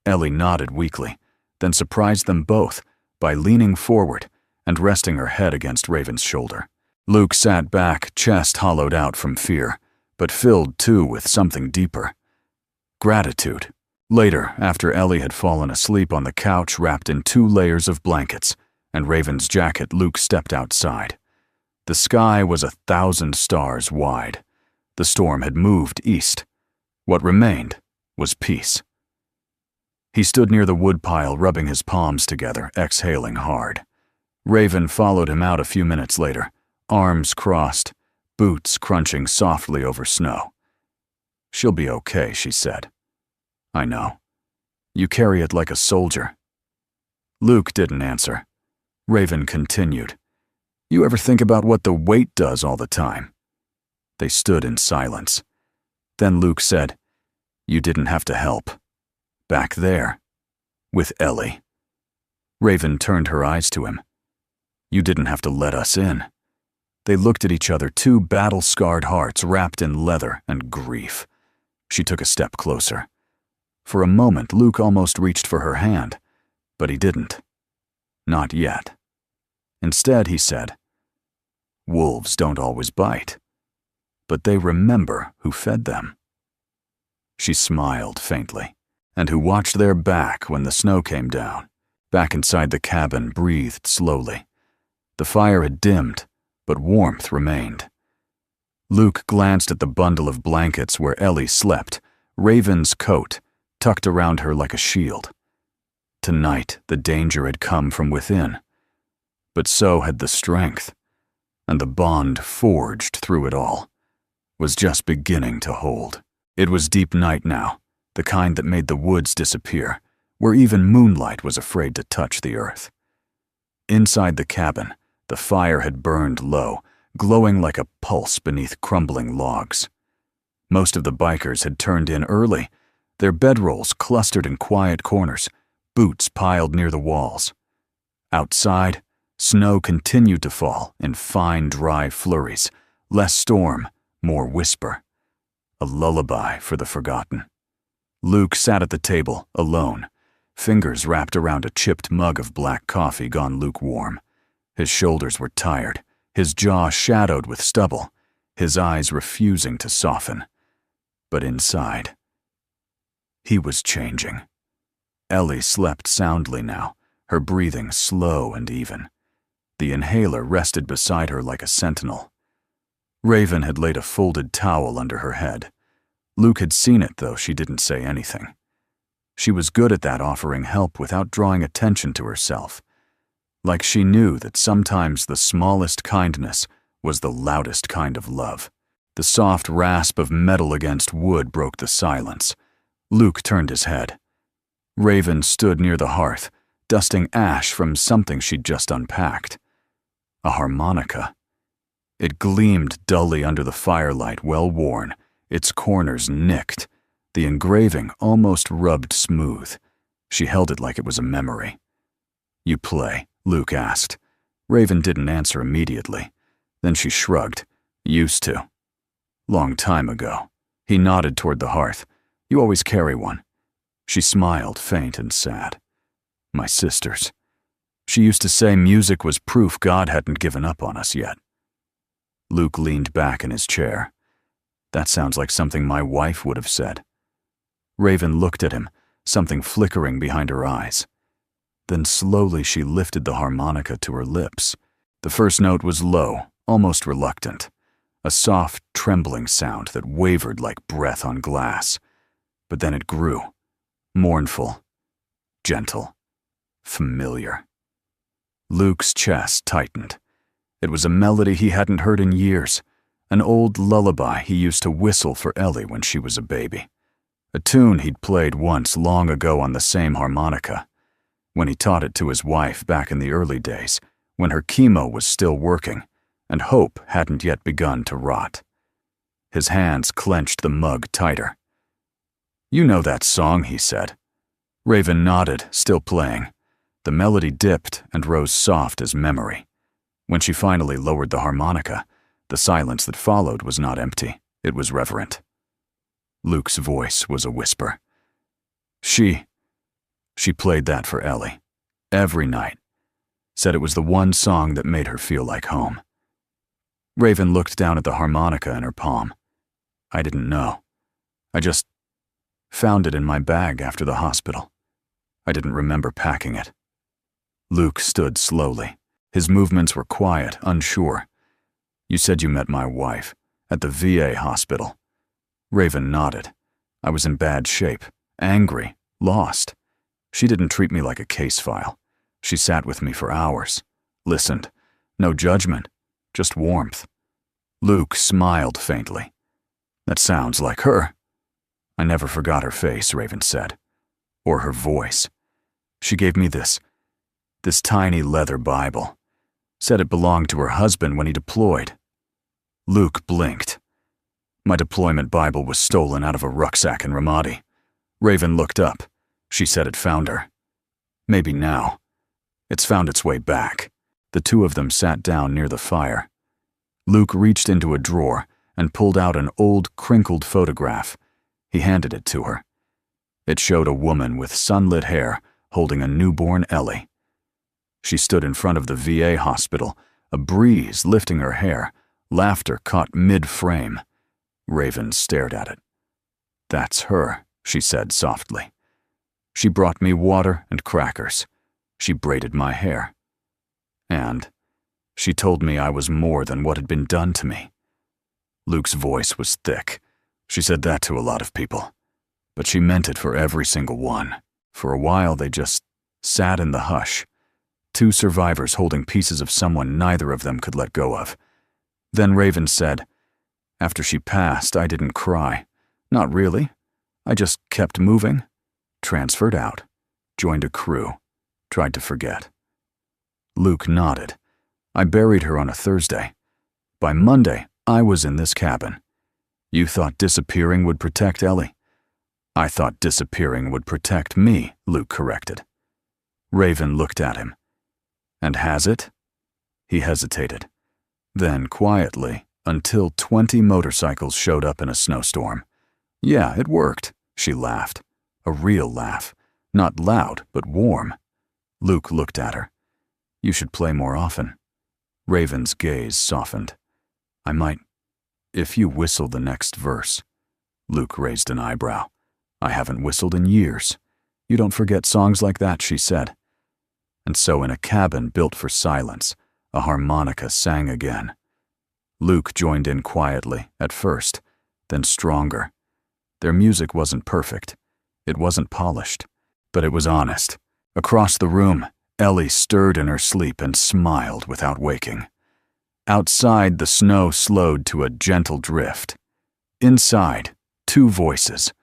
A: Ellie nodded weakly, then surprised them both by leaning forward and resting her head against Raven's shoulder. Luke sat back, chest hollowed out from fear, but filled too with something deeper. Gratitude. Later, after Ellie had fallen asleep on the couch wrapped in 2 layers of blankets and Raven's jacket, Luke stepped outside. The sky was 1,000 stars wide. The storm had moved east. What remained was peace. He stood near the woodpile, rubbing his palms together, exhaling hard. Raven followed him out a few minutes later, arms crossed, boots crunching softly over snow. "She'll be okay," she said. "I know. You carry it like a soldier." Luke didn't answer. Raven continued. "You ever think about what the weight does all the time?" They stood in silence. Then Luke said, "You didn't have to help. Back there. With Ellie." Raven turned her eyes to him. "You didn't have to let us in." They looked at each other, 2 battle-scarred hearts wrapped in leather and grief. She took a step closer. For a moment, Luke almost reached for her hand, but he didn't. Not yet. Instead, he said, "Wolves don't always bite, but they remember who fed them." She smiled faintly, and who watched their back when the snow came down. Back inside the cabin, breathed slowly. The fire had dimmed, but warmth remained. Luke glanced at the bundle of blankets where Ellie slept, Raven's coat, tucked around her like a shield. Tonight, the danger had come from within, but so had the strength, and the bond forged through it all was just beginning to hold. It was deep night now, the kind that made the woods disappear, where even moonlight was afraid to touch the earth. Inside the cabin, the fire had burned low, glowing like a pulse beneath crumbling logs. Most of the bikers had turned in early, their bedrolls clustered in quiet corners, boots piled near the walls. Outside, snow continued to fall in fine, dry flurries, less storm, more whisper. A lullaby for the forgotten. Luke sat at the table, alone, fingers wrapped around a chipped mug of black coffee gone lukewarm. His shoulders were tired, his jaw shadowed with stubble, his eyes refusing to soften. But inside, he was changing. Ellie slept soundly now, her breathing slow and even. The inhaler rested beside her like a sentinel. Raven had laid a folded towel under her head. Luke had seen it, though she didn't say anything. She was good at that, offering help without drawing attention to herself. Like she knew that sometimes the smallest kindness was the loudest kind of love. The soft rasp of metal against wood broke the silence. Luke turned his head. Raven stood near the hearth, dusting ash from something she'd just unpacked. A harmonica. It gleamed dully under the firelight, well-worn, its corners nicked, the engraving almost rubbed smooth. She held it like it was a memory. "You play?" Luke asked. Raven didn't answer immediately. Then she shrugged. "Used to." "Long time ago." He nodded toward the hearth. "You always carry one." She smiled, faint and sad. "My sister's. She used to say music was proof God hadn't given up on us yet." Luke leaned back in his chair. "That sounds like something my wife would have said." Raven looked at him, something flickering behind her eyes. Then slowly she lifted the harmonica to her lips. The first note was low, almost reluctant, a soft, trembling sound that wavered like breath on glass. But then it grew, mournful, gentle, familiar. Luke's chest tightened. It was a melody he hadn't heard in years, an old lullaby he used to whistle for Ellie when she was a baby. A tune he'd played once long ago on the same harmonica, when he taught it to his wife back in the early days, when her chemo was still working, and hope hadn't yet begun to rot. His hands clenched the mug tighter. "You know that song," he said. Raven nodded, still playing. The melody dipped and rose soft as memory. When she finally lowered the harmonica, the silence that followed was not empty, it was reverent. Luke's voice was a whisper. She played that for Ellie, every night. Said it was the one song that made her feel like home. Raven looked down at the harmonica in her palm. "I didn't know. I just found it in my bag after the hospital. I didn't remember packing it." Luke stood slowly. His movements were quiet, unsure. "You said you met my wife at the VA hospital." Raven nodded. "I was in bad shape, angry, lost. She didn't treat me like a case file. She sat with me for hours, listened. No judgment, just warmth." Luke smiled faintly. "That sounds like her." "I never forgot her face," Raven said. "Or her voice. She gave me this tiny leather Bible. Said it belonged to her husband when he deployed." Luke blinked. "My deployment Bible was stolen out of a rucksack in Ramadi." Raven looked up. She said it found her. "Maybe now. It's found its way back." The two of them sat down near the fire. Luke reached into a drawer and pulled out an old, crinkled photograph. He handed it to her. It showed a woman with sunlit hair holding a newborn Ellie. She stood in front of the VA hospital, a breeze lifting her hair, laughter caught mid-frame. Raven stared at it. "That's her," she said softly. "She brought me water and crackers. She braided my hair. And she told me I was more than what had been done to me." Luke's voice was thick. "She said that to a lot of people. but she meant it for every single one. For a while, they just sat in the hush, two survivors holding pieces of someone neither of them could let go of. Then Raven said, "After she passed, I didn't cry. Not really. I just kept moving, transferred out, joined a crew, tried to forget." Luke nodded. "I buried her on a Thursday. By Monday, I was in this cabin. You thought disappearing would protect Ellie?" "I thought disappearing would protect me," Luke corrected. Raven looked at him. "And has it?" He hesitated. Then, quietly, until 20 motorcycles showed up in a snowstorm. "Yeah, it worked," she laughed. A real laugh. Not loud, but warm. Luke looked at her. "You should play more often." Raven's gaze softened. "I might, if you whistle the next verse." Luke raised an eyebrow. "I haven't whistled in years. You don't forget songs like that," she said. And so in a cabin built for silence, a harmonica sang again. Luke joined in quietly, at first, then stronger. Their music wasn't perfect. It wasn't polished, but it was honest. Across the room, Ellie stirred in her sleep and smiled without waking. Outside, the snow slowed to a gentle drift. Inside, two voices,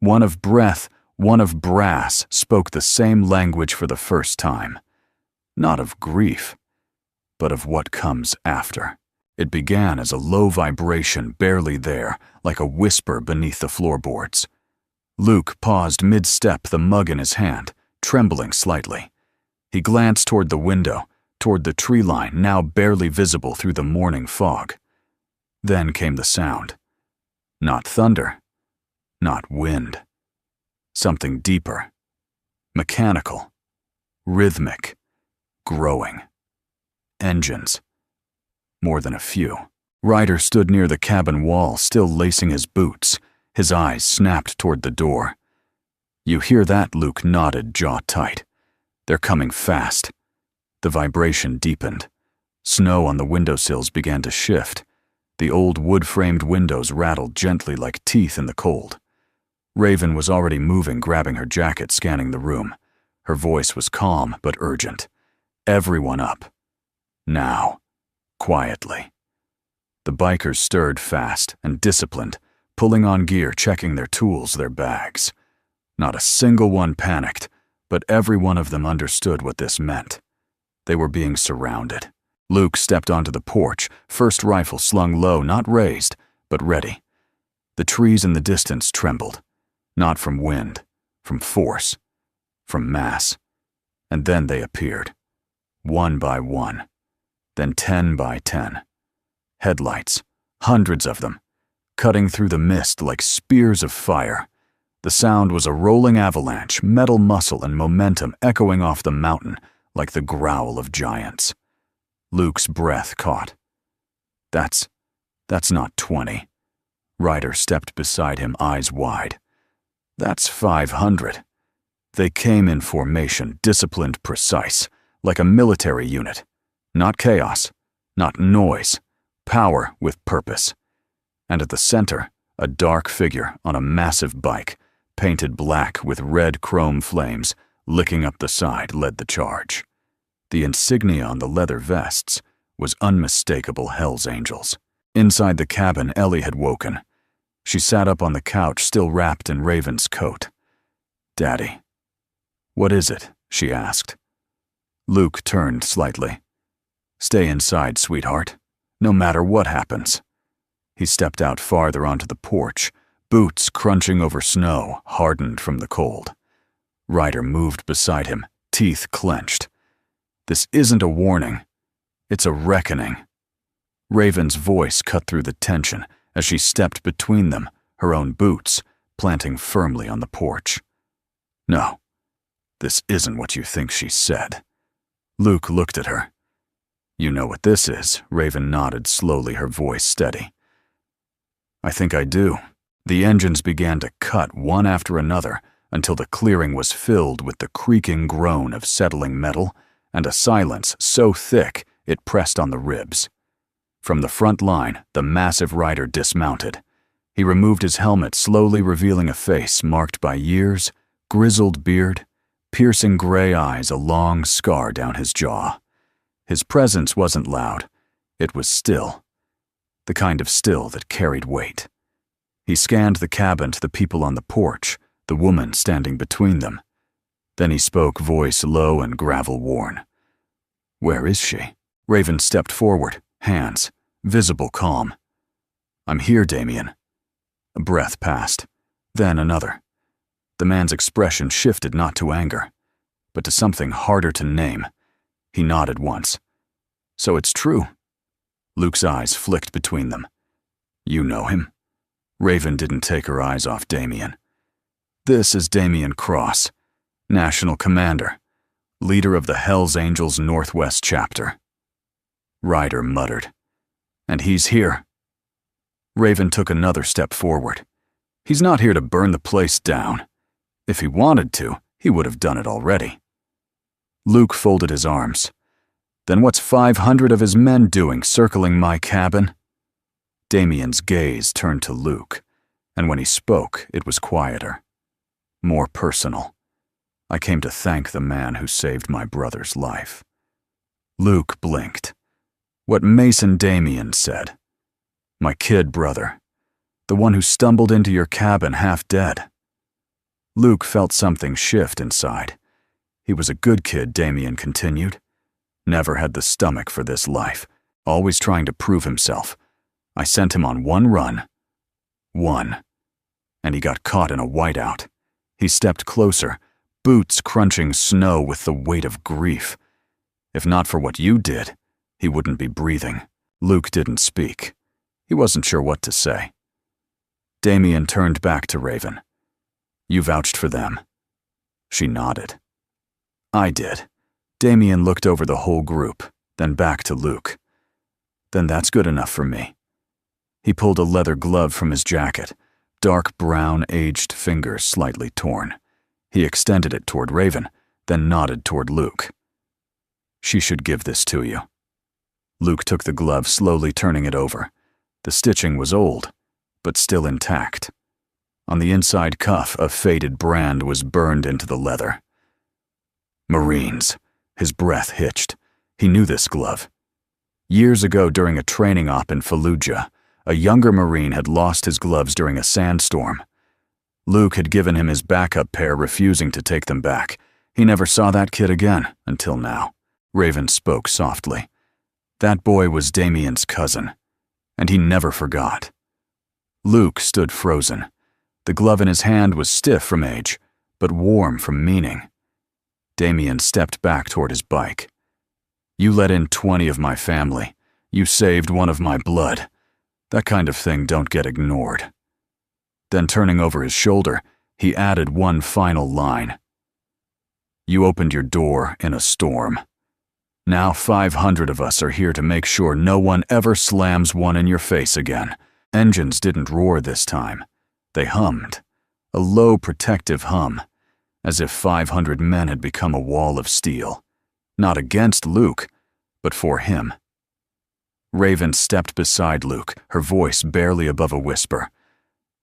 A: one of breath, one of brass, spoke the same language for the first time. Not of grief, but of what comes after. It began as a low vibration barely there, like a whisper beneath the floorboards. Luke paused mid-step, the mug in his hand, trembling slightly. He glanced toward the window, toward the tree line now barely visible through the morning fog. Then came the sound. Not thunder, not wind. Something deeper, mechanical, rhythmic, growing. Engines. More than a few. Ryder stood near the cabin wall, still lacing his boots. His eyes snapped toward the door. "You hear that?" Luke nodded, jaw tight. "They're coming fast." The vibration deepened. Snow on the windowsills began to shift. The old wood-framed windows rattled gently like teeth in the cold. Raven was already moving, grabbing her jacket, scanning the room. Her voice was calm but urgent. "Everyone up. Now." Quietly. The bikers stirred fast and disciplined, pulling on gear, checking their tools, their bags. Not a single one panicked, but every one of them understood what this meant. They were being surrounded. Luke stepped onto the porch, first rifle slung low, not raised, but ready. The trees in the distance trembled, not from wind, from force, from mass. And then they appeared, one by one, then 10 by 10. Headlights, hundreds of them, cutting through the mist like spears of fire. The sound was a rolling avalanche, metal muscle and momentum echoing off the mountain like the growl of giants. Luke's breath caught. That's not 20. Ryder stepped beside him, eyes wide. "That's 500. They came in formation, disciplined, precise, like a military unit. Not chaos, not noise, power with purpose." And at the center, a dark figure on a massive bike, painted black with red chrome flames, licking up the side, led the charge. The insignia on the leather vests was unmistakable Hell's Angels. Inside the cabin, Ellie had woken. She sat up on the couch, still wrapped in Raven's coat. "Daddy." "What is it?" she asked. Luke turned slightly. "Stay inside, sweetheart, no matter what happens." He stepped out farther onto the porch, boots crunching over snow, hardened from the cold. Ryder moved beside him, teeth clenched. "This isn't a warning. It's a reckoning." Raven's voice cut through the tension as she stepped between them, her own boots planting firmly on the porch. "No, this isn't what you think she said." Luke looked at her. "You know what this is," Raven nodded slowly, her voice steady. "I think I do." The engines began to cut one after another until the clearing was filled with the creaking groan of settling metal and a silence so thick it pressed on the ribs. From the front line, the massive rider dismounted. He removed his helmet, slowly revealing a face marked by years, grizzled beard, piercing gray eyes, a long scar down his jaw. His presence wasn't loud. It was still. The kind of still that carried weight. He scanned the cabin to the people on the porch, the woman standing between them. Then he spoke, voice low and gravel-worn. "Where is she?" Raven stepped forward, hands, visible calm. "I'm here, Damien." A breath passed, then another. The man's expression shifted not to anger, but to something harder to name. He nodded once. "So it's true." Luke's eyes flicked between them. "You know him?" Raven didn't take her eyes off Damien. "This is Damien Cross, National Commander, leader of the Hells Angels Northwest Chapter." Ryder muttered. "And he's here." Raven took another step forward. "He's not here to burn the place down. If he wanted to, he would have done it already." Luke folded his arms. "Then what's 500 of his men doing circling my cabin?" Damien's gaze turned to Luke, and when he spoke, it was quieter, more personal. "I came to thank the man who saved my brother's life." Luke blinked. "What Mason Damien said. My kid brother, the one who stumbled into your cabin half dead." Luke felt something shift inside. He was a good kid, Damien continued. Never had the stomach for this life, always trying to prove himself. I sent him on one run. One. And he got caught in a whiteout. He stepped closer, boots crunching snow with the weight of grief. If not for what you did, he wouldn't be breathing. Luke didn't speak. He wasn't sure what to say. Damien turned back to Raven. "You vouched for them." She nodded. "I did." Damien looked over the whole group, then back to Luke. "Then that's good enough for me." He pulled a leather glove from his jacket, dark brown, aged fingers slightly torn. He extended it toward Raven, then nodded toward Luke. "She should give this to you." Luke took the glove, slowly turning it over. The stitching was old, but still intact. On the inside cuff, a faded brand was burned into the leather. Marines. His breath hitched. He knew this glove. Years ago, during a training op in Fallujah, a younger Marine had lost his gloves during a sandstorm. Luke had given him his backup pair, refusing to take them back. He never saw that kid again, until now. Raven spoke softly. That boy was Damien's cousin, and he never forgot. Luke stood frozen. The glove in his hand was stiff from age, but warm from meaning. Damien stepped back toward his bike. "You let in 20 of my family. You saved one of my blood. That kind of thing don't get ignored." Then turning over his shoulder, he added one final line. "You opened your door in a storm. Now 500 of us are here to make sure no one ever slams one in your face again." Engines didn't roar this time. They hummed, a low protective hum, as if 500 men had become a wall of steel. Not against Luke, but for him. Raven stepped beside Luke, her voice barely above a whisper.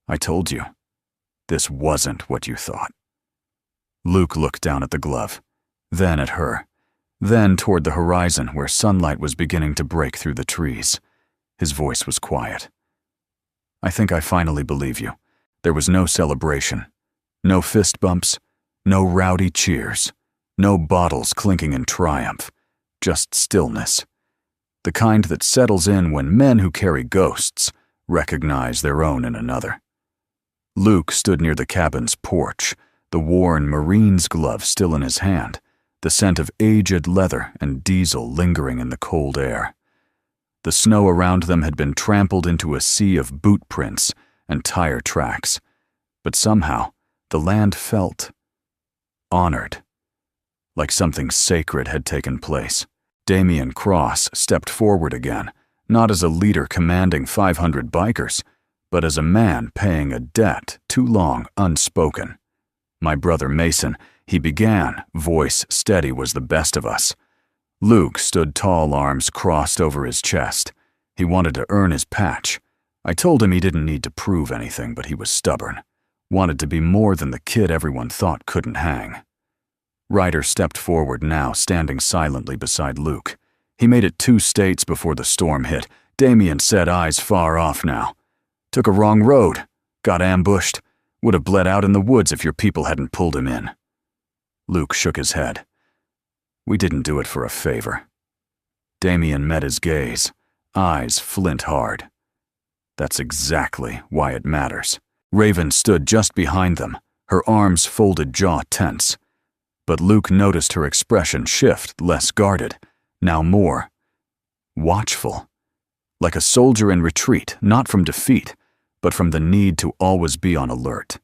A: "I told you, this wasn't what you thought." Luke looked down at the glove, then at her, then toward the horizon where sunlight was beginning to break through the trees. His voice was quiet. "I think I finally believe you. There was no celebration, no fist bumps, no rowdy cheers, no bottles clinking in triumph, just stillness. The kind that settles in when men who carry ghosts recognize their own in another." Luke stood near the cabin's porch, the worn Marine's glove still in his hand, the scent of aged leather and diesel lingering in the cold air. The snow around them had been trampled into a sea of boot prints and tire tracks, but somehow the land felt honored, like something sacred had taken place. Damien Cross stepped forward again, not as a leader commanding 500 bikers, but as a man paying a debt too long unspoken. "My brother Mason," he began, voice steady, "was the best of us." Luke stood tall, arms crossed over his chest. He wanted to earn his patch, I told him he didn't need to prove anything, but he was stubborn. Wanted to be more than the kid everyone thought couldn't hang. Ryder stepped forward now, standing silently beside Luke. He made it 2 states before the storm hit. Damien said, eyes far off now. Took a wrong road. Got ambushed. Would have bled out in the woods if your people hadn't pulled him in. Luke shook his head. We didn't do it for a favor. Damien met his gaze, eyes flint hard. That's exactly why it matters. Raven stood just behind them, her arms folded, jaw tense. But Luke noticed her expression shift, less guarded, now more watchful. Like a soldier in retreat, not from defeat, but from the need to always be on alert.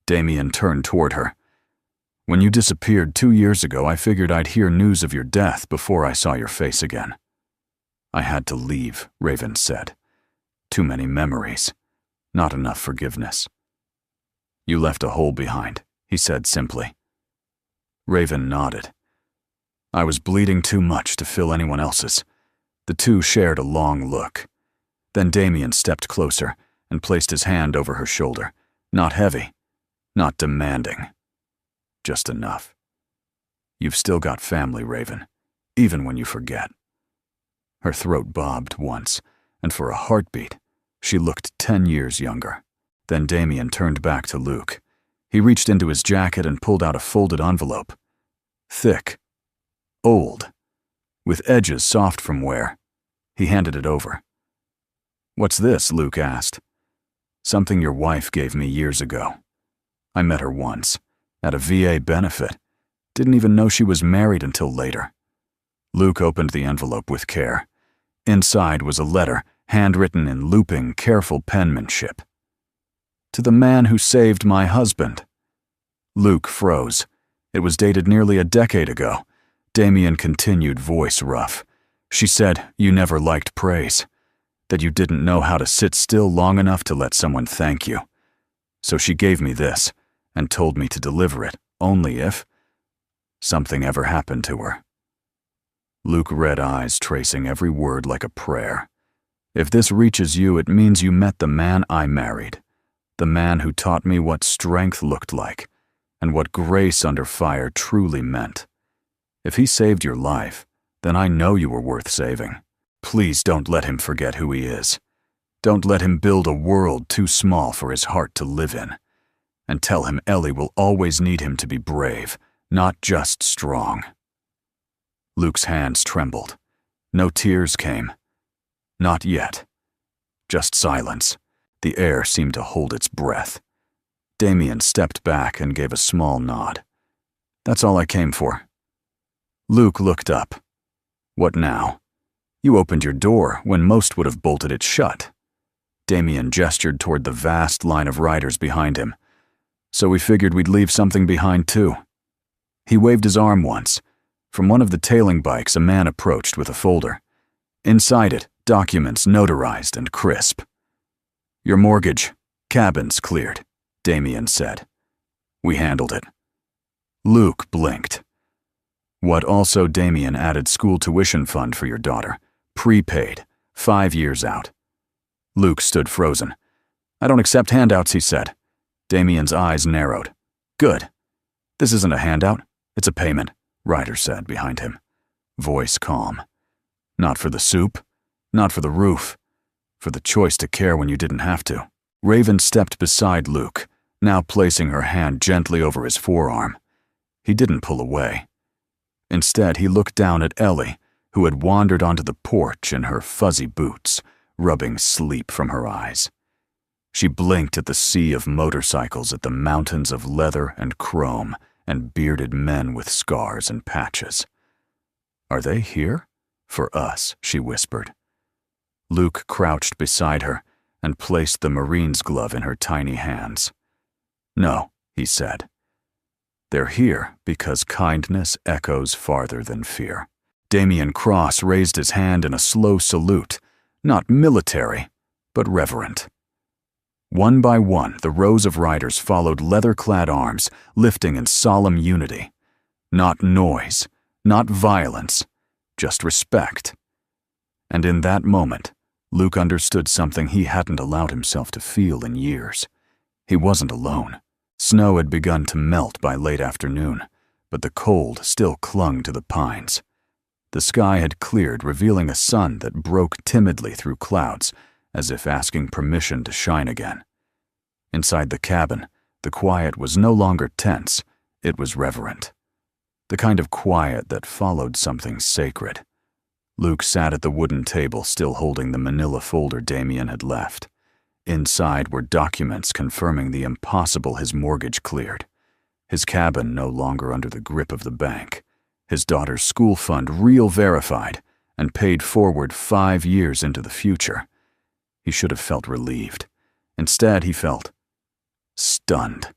A: Damien turned toward her. When you disappeared 2 years ago, I figured I'd hear news of your death before I saw your face again. I had to leave, Raven said. Too many memories. Not enough forgiveness. You left a hole behind, he said simply. Raven nodded. I was bleeding too much to fill anyone else's. The two shared a long look. Then Damien stepped closer and placed his hand over her shoulder. Not heavy, not demanding. Just enough. You've still got family, Raven, even when you forget. Her throat bobbed once, and for a heartbeat, she looked 10 years younger. Then Damien turned back to Luke. He reached into his jacket and pulled out a folded envelope. Thick. Old. With edges soft from wear. He handed it over. What's this? Luke asked. Something your wife gave me years ago. I met her once, at a VA benefit. Didn't even know she was married until later. Luke opened the envelope with care. Inside was a letter, handwritten in looping, careful penmanship. To the man who saved my husband. Luke froze. It was dated nearly a decade ago. Damien continued, voice rough. She said you never liked praise, that you didn't know how to sit still long enough to let someone thank you. So she gave me this, and told me to deliver it, only if something ever happened to her. Luke read, eyes tracing every word like a prayer. If this reaches you, it means you met the man I married, the man who taught me what strength looked like, and what grace under fire truly meant. If he saved your life, then I know you were worth saving. Please don't let him forget who he is. Don't let him build a world too small for his heart to live in. And tell him Ellie will always need him to be brave, not just strong. Luke's hands trembled. No tears came. Not yet. Just silence. The air seemed to hold its breath. Damien stepped back and gave a small nod. That's all I came for. Luke looked up. What now? You opened your door when most would have bolted it shut. Damien gestured toward the vast line of riders behind him. So we figured we'd leave something behind too. He waved his arm once. From one of the tailing bikes, a man approached with a folder. Inside it, documents notarized and crisp. Your mortgage, cabin's cleared, Damien said. We handled it. Luke blinked. What also? Damien added school tuition fund for your daughter. Prepaid, 5 years out. Luke stood frozen. I don't accept handouts, he said. Damien's eyes narrowed. Good. This isn't a handout, it's a payment, Ryder said behind him. Voice calm. Not for the soup, not for the roof, for the choice to care when you didn't have to. Raven stepped beside Luke, now placing her hand gently over his forearm. He didn't pull away. Instead, he looked down at Ellie, who had wandered onto the porch in her fuzzy boots, rubbing sleep from her eyes. She blinked at the sea of motorcycles, at the mountains of leather and chrome, and bearded men with scars and patches. Are they here? For us, she whispered. Luke crouched beside her and placed the Marine's glove in her tiny hands. No, he said. They're here because kindness echoes farther than fear. Damien Cross raised his hand in a slow salute, not military, but reverent. One by one, the rows of riders followed leather-clad arms, lifting in solemn unity. Not noise, not violence, just respect. And in that moment, Luke understood something he hadn't allowed himself to feel in years. He wasn't alone. Snow had begun to melt by late afternoon, but the cold still clung to the pines. The sky had cleared, revealing a sun that broke timidly through clouds, as if asking permission to shine again. Inside the cabin, the quiet was no longer tense, it was reverent. The kind of quiet that followed something sacred. Luke sat at the wooden table, still holding the manila folder Damien had left. Inside were documents confirming the impossible his mortgage cleared. His cabin no longer under the grip of the bank. His daughter's school fund real verified and paid forward 5 years into the future. He should have felt relieved. Instead, he felt stunned.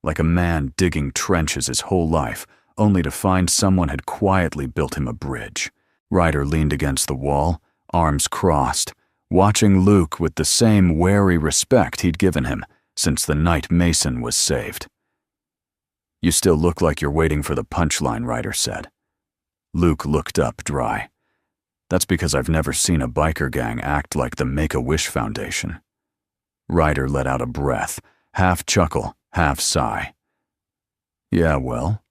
A: Like a man digging trenches his whole life, only to find someone had quietly built him a bridge. Ryder leaned against the wall, arms crossed, watching Luke with the same wary respect he'd given him since the night Mason was saved. "You still look like you're waiting for the punchline," Ryder said. Luke looked up dry. "That's because I've never seen a biker gang act like the Make-A-Wish Foundation." Ryder let out a breath, half chuckle, half sigh. "Yeah, well,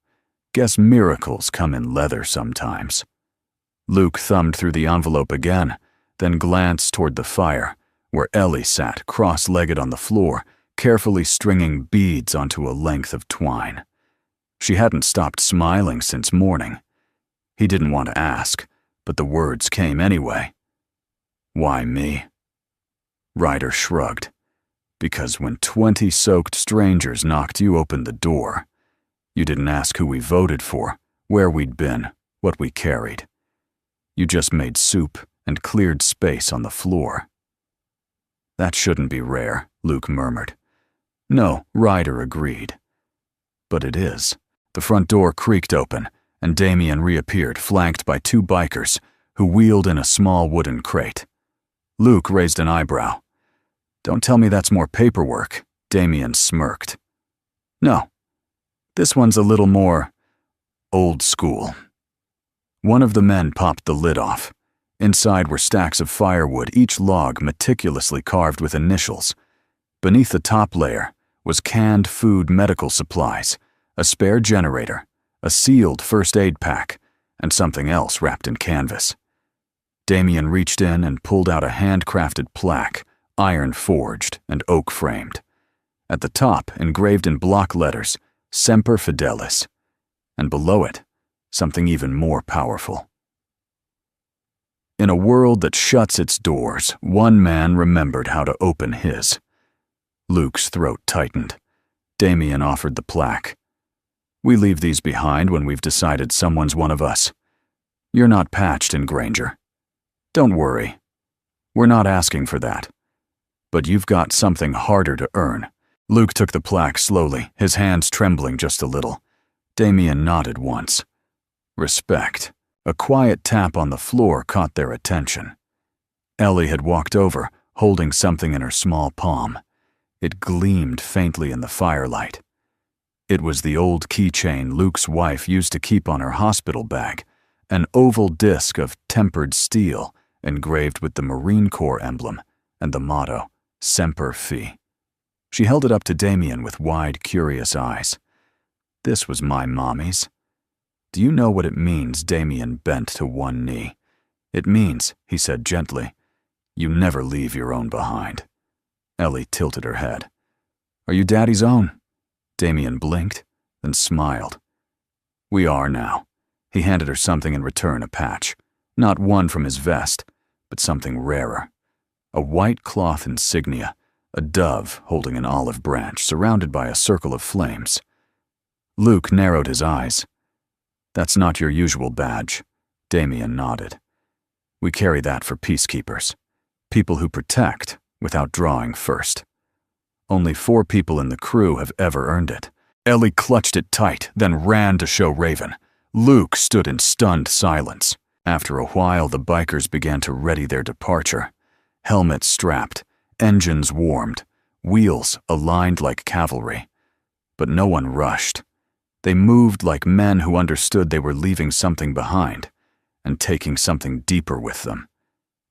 A: guess miracles come in leather sometimes." Luke thumbed through the envelope again, then glanced toward the fire, where Ellie sat cross-legged on the floor, carefully stringing beads onto a length of twine. She hadn't stopped smiling since morning. He didn't want to ask, but the words came anyway. "Why me?" Ryder shrugged. "Because when 20 soaked strangers knocked you open the door, you didn't ask who we voted for, where we'd been, what we carried. You just made soup and cleared space on the floor." "That shouldn't be rare," Luke murmured. "No," Ryder agreed. "But it is." The front door creaked open, and Damien reappeared, flanked by 2 bikers, who wheeled in a small wooden crate. Luke raised an eyebrow. "Don't tell me that's more paperwork," Damien smirked. "No. This one's a little more old school." One of the men popped the lid off. Inside were stacks of firewood, each log meticulously carved with initials. Beneath the top layer was canned food medical supplies, a spare generator, a sealed first aid pack, and something else wrapped in canvas. Damien reached in and pulled out a handcrafted plaque, iron-forged and oak-framed. At the top, engraved in block letters, Semper Fidelis, and below it, something even more powerful. In a world that shuts its doors, one man remembered how to open his. Luke's throat tightened. Damien offered the plaque. "We leave these behind when we've decided someone's one of us. You're not patched in Granger. Don't worry. We're not asking for that. But you've got something harder to earn." Luke took the plaque slowly, his hands trembling just a little. Damien nodded once. Respect. A quiet tap on the floor caught their attention. Ellie had walked over, holding something in her small palm. It gleamed faintly in the firelight. It was the old keychain Luke's wife used to keep on her hospital bag, an oval disc of tempered steel engraved with the Marine Corps emblem and the motto, Semper Fi. She held it up to Damien with wide, curious eyes. "This was my mommy's." "Do you know what it means?" Damien bent to one knee. "It means," he said gently, "you never leave your own behind." Ellie tilted her head. "Are you Daddy's own?" Damien blinked, then smiled. "We are now." He handed her something in return, a patch. Not one from his vest, but something rarer. A white cloth insignia, a dove holding an olive branch surrounded by a circle of flames. Luke narrowed his eyes. "That's not your usual badge." Damien nodded. "We carry that for peacekeepers. People who protect without drawing first. Only 4 people in the crew have ever earned it." Ellie clutched it tight, then ran to show Raven. Luke stood in stunned silence. After a while, the bikers began to ready their departure. Helmets strapped, engines warmed, wheels aligned like cavalry. But no one rushed. They moved like men who understood they were leaving something behind and taking something deeper with them.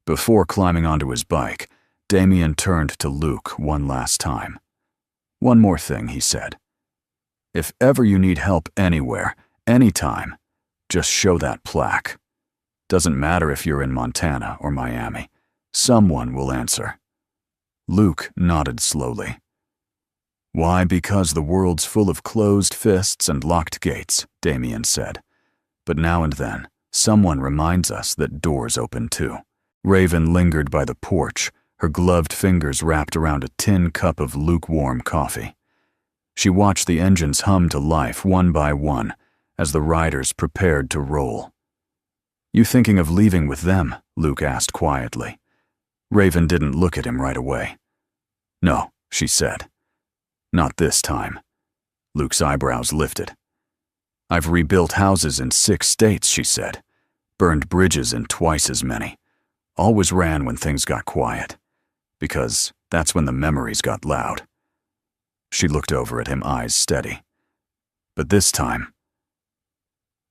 A: Before climbing onto his bike, Damien turned to Luke one last time. "One more thing," he said. "If ever you need help anywhere, anytime, just show that plaque. Doesn't matter if you're in Montana or Miami. Someone will answer." Luke nodded slowly. "Why, because the world's full of closed fists and locked gates," Damien said. "But now and then, someone reminds us that doors open too." Raven lingered by the porch, her gloved fingers wrapped around a tin cup of lukewarm coffee. She watched the engines hum to life one by one as the riders prepared to roll. "You thinking of leaving with them?" Luke asked quietly. Raven didn't look at him right away. "No," she said. "Not this time." Luke's eyebrows lifted. "I've rebuilt houses in 6 states," she said. "Burned bridges in twice as many. Always ran when things got quiet. Because that's when the memories got loud." She looked over at him, eyes steady. "But this time,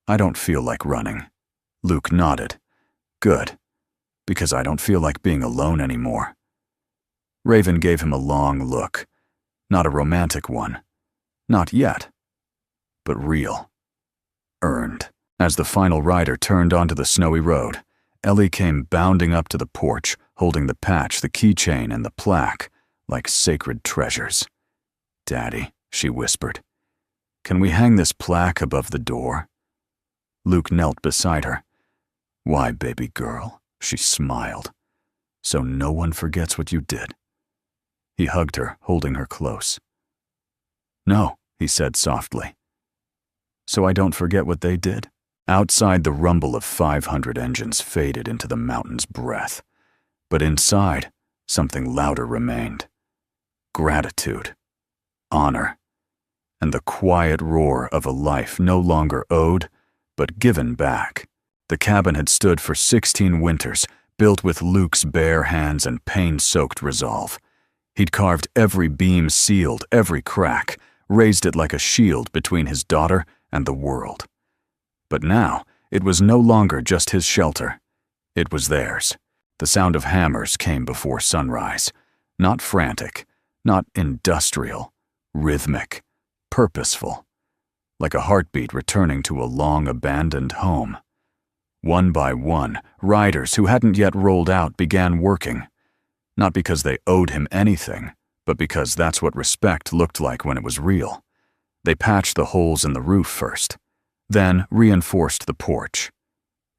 A: I don't feel like running." Luke nodded. "Good. Because I don't feel like being alone anymore." Raven gave him a long look. Not a romantic one. Not yet. But real. Earned. As the final rider turned onto the snowy road, Ellie came bounding up to the porch, holding the patch, the keychain, and the plaque like sacred treasures. "Daddy," she whispered, "can we hang this plaque above the door?" Luke knelt beside her. "Why, baby girl?" She smiled. "So no one forgets what you did." He hugged her, holding her close. "No," he said softly. "So I don't forget what they did?" Outside, the rumble of 500 engines faded into the mountain's breath. But inside, something louder remained. Gratitude, honor, and the quiet roar of a life no longer owed, but given back. The cabin had stood for 16 winters, built with Luke's bare hands and pain-soaked resolve. He'd carved every beam, sealed every crack, raised it like a shield between his daughter and the world. But now, it was no longer just his shelter. It was theirs. The sound of hammers came before sunrise. Not frantic, not industrial, rhythmic, purposeful. Like a heartbeat returning to a long-abandoned home. One by one, riders who hadn't yet rolled out began working. Not because they owed him anything, but because that's what respect looked like when it was real. They patched the holes in the roof first, then reinforced the porch.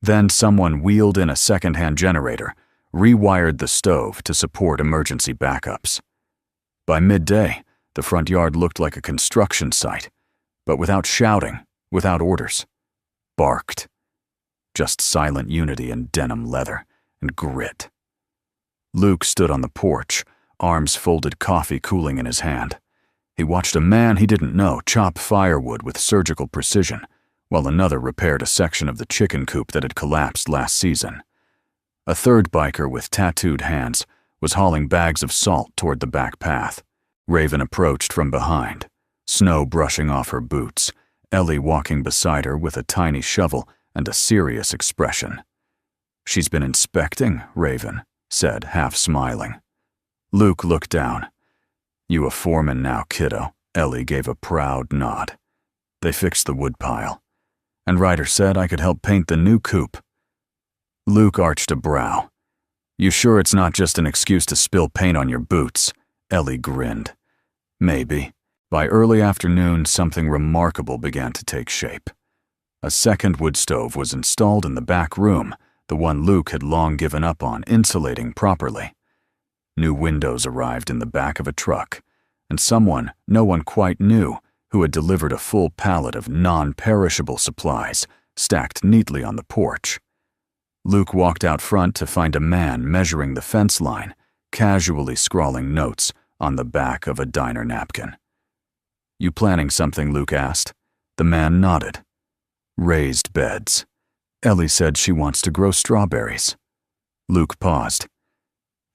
A: Then someone wheeled in a second-hand generator, rewired the stove to support emergency backups. By midday, the front yard looked like a construction site, but without shouting, without orders. Barked. Just silent unity in denim leather and grit. Luke stood on the porch, arms folded, coffee cooling in his hand. He watched a man he didn't know chop firewood with surgical precision, while another repaired a section of the chicken coop that had collapsed last season. A third biker with tattooed hands was hauling bags of salt toward the back path. Raven approached from behind, snow brushing off her boots, Ellie walking beside her with a tiny shovel and a serious expression. "She's been inspecting," Raven said, half smiling. Luke looked down. "You a foreman now, kiddo." Ellie gave a proud nod. They fixed the woodpile. And Ryder said I could help paint the new coop. Luke arched a brow. "You sure it's not just an excuse to spill paint on your boots?" Ellie grinned. "Maybe." By early afternoon, something remarkable began to take shape. A second wood stove was installed in the back room, the one Luke had long given up on insulating properly. New windows arrived in the back of a truck, and someone no one quite knew who had delivered a full pallet of non-perishable supplies stacked neatly on the porch. Luke walked out front to find a man measuring the fence line, casually scrawling notes on the back of a diner napkin. "You planning something?" Luke asked. The man nodded. "Raised beds. Ellie said she wants to grow strawberries." Luke paused.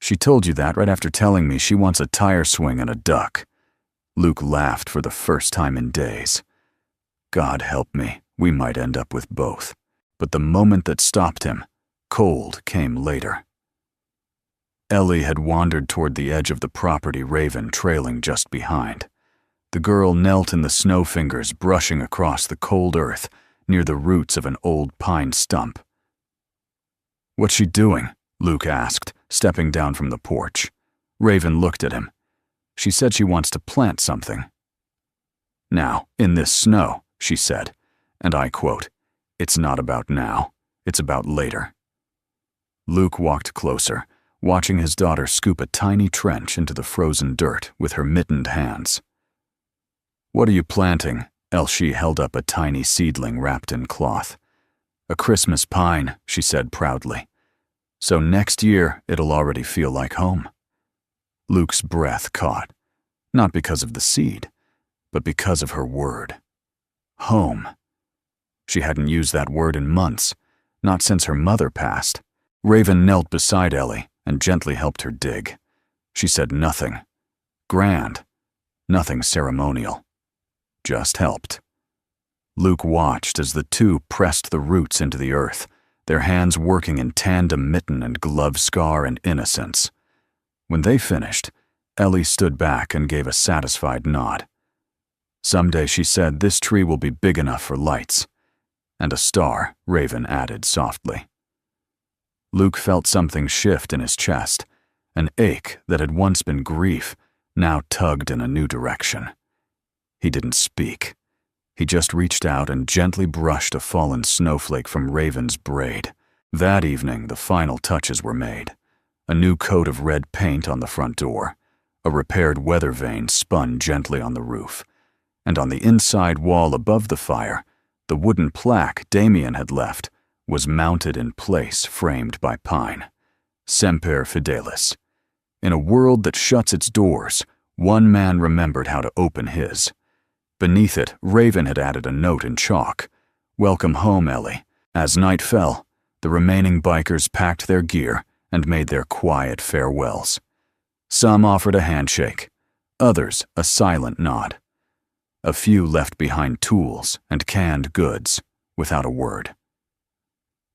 A: "She told you that right after telling me she wants a tire swing and a duck." Luke laughed for the first time in days. God help me, we might end up with both. But the moment that stopped him, cold, came later. Ellie had wandered toward the edge of the property, Raven trailing just behind. The girl knelt in the snow, fingers brushing across the cold earth near the roots of an old pine stump. "What's she doing?" Luke asked, stepping down from the porch. Raven looked at him. "She said she wants to plant something." "Now, in this snow," she said, and I quote, "It's not about now, it's about later." Luke walked closer, watching his daughter scoop a tiny trench into the frozen dirt with her mittened hands. "What are you planting?" Elsie held up a tiny seedling wrapped in cloth. "A Christmas pine," she said proudly. "So next year it'll already feel like home." Luke's breath caught, not because of the seed, but because of her word. Home. She hadn't used that word in months, not since her mother passed. Raven knelt beside Ellie and gently helped her dig. She said nothing grand, nothing ceremonial, just helped. Luke watched as the two pressed the roots into the earth, their hands working in tandem, mitten and glove scar and innocence. When they finished, Ellie stood back and gave a satisfied nod. "Someday," she said, "this tree will be big enough for lights." "And a star," Raven added softly. Luke felt something shift in his chest. An ache that had once been grief now tugged in a new direction. He didn't speak. He just reached out and gently brushed a fallen snowflake from Raven's braid. That evening, the final touches were made. A new coat of red paint on the front door, a repaired weather vane spun gently on the roof, and on the inside wall above the fire, the wooden plaque Damien had left was mounted in place, framed by pine. Semper Fidelis. In a world that shuts its doors, one man remembered how to open his. Beneath it, Raven had added a note in chalk. "Welcome home, Ellie." As night fell, the remaining bikers packed their gear and made their quiet farewells. Some offered a handshake, others a silent nod. A few left behind tools and canned goods without a word.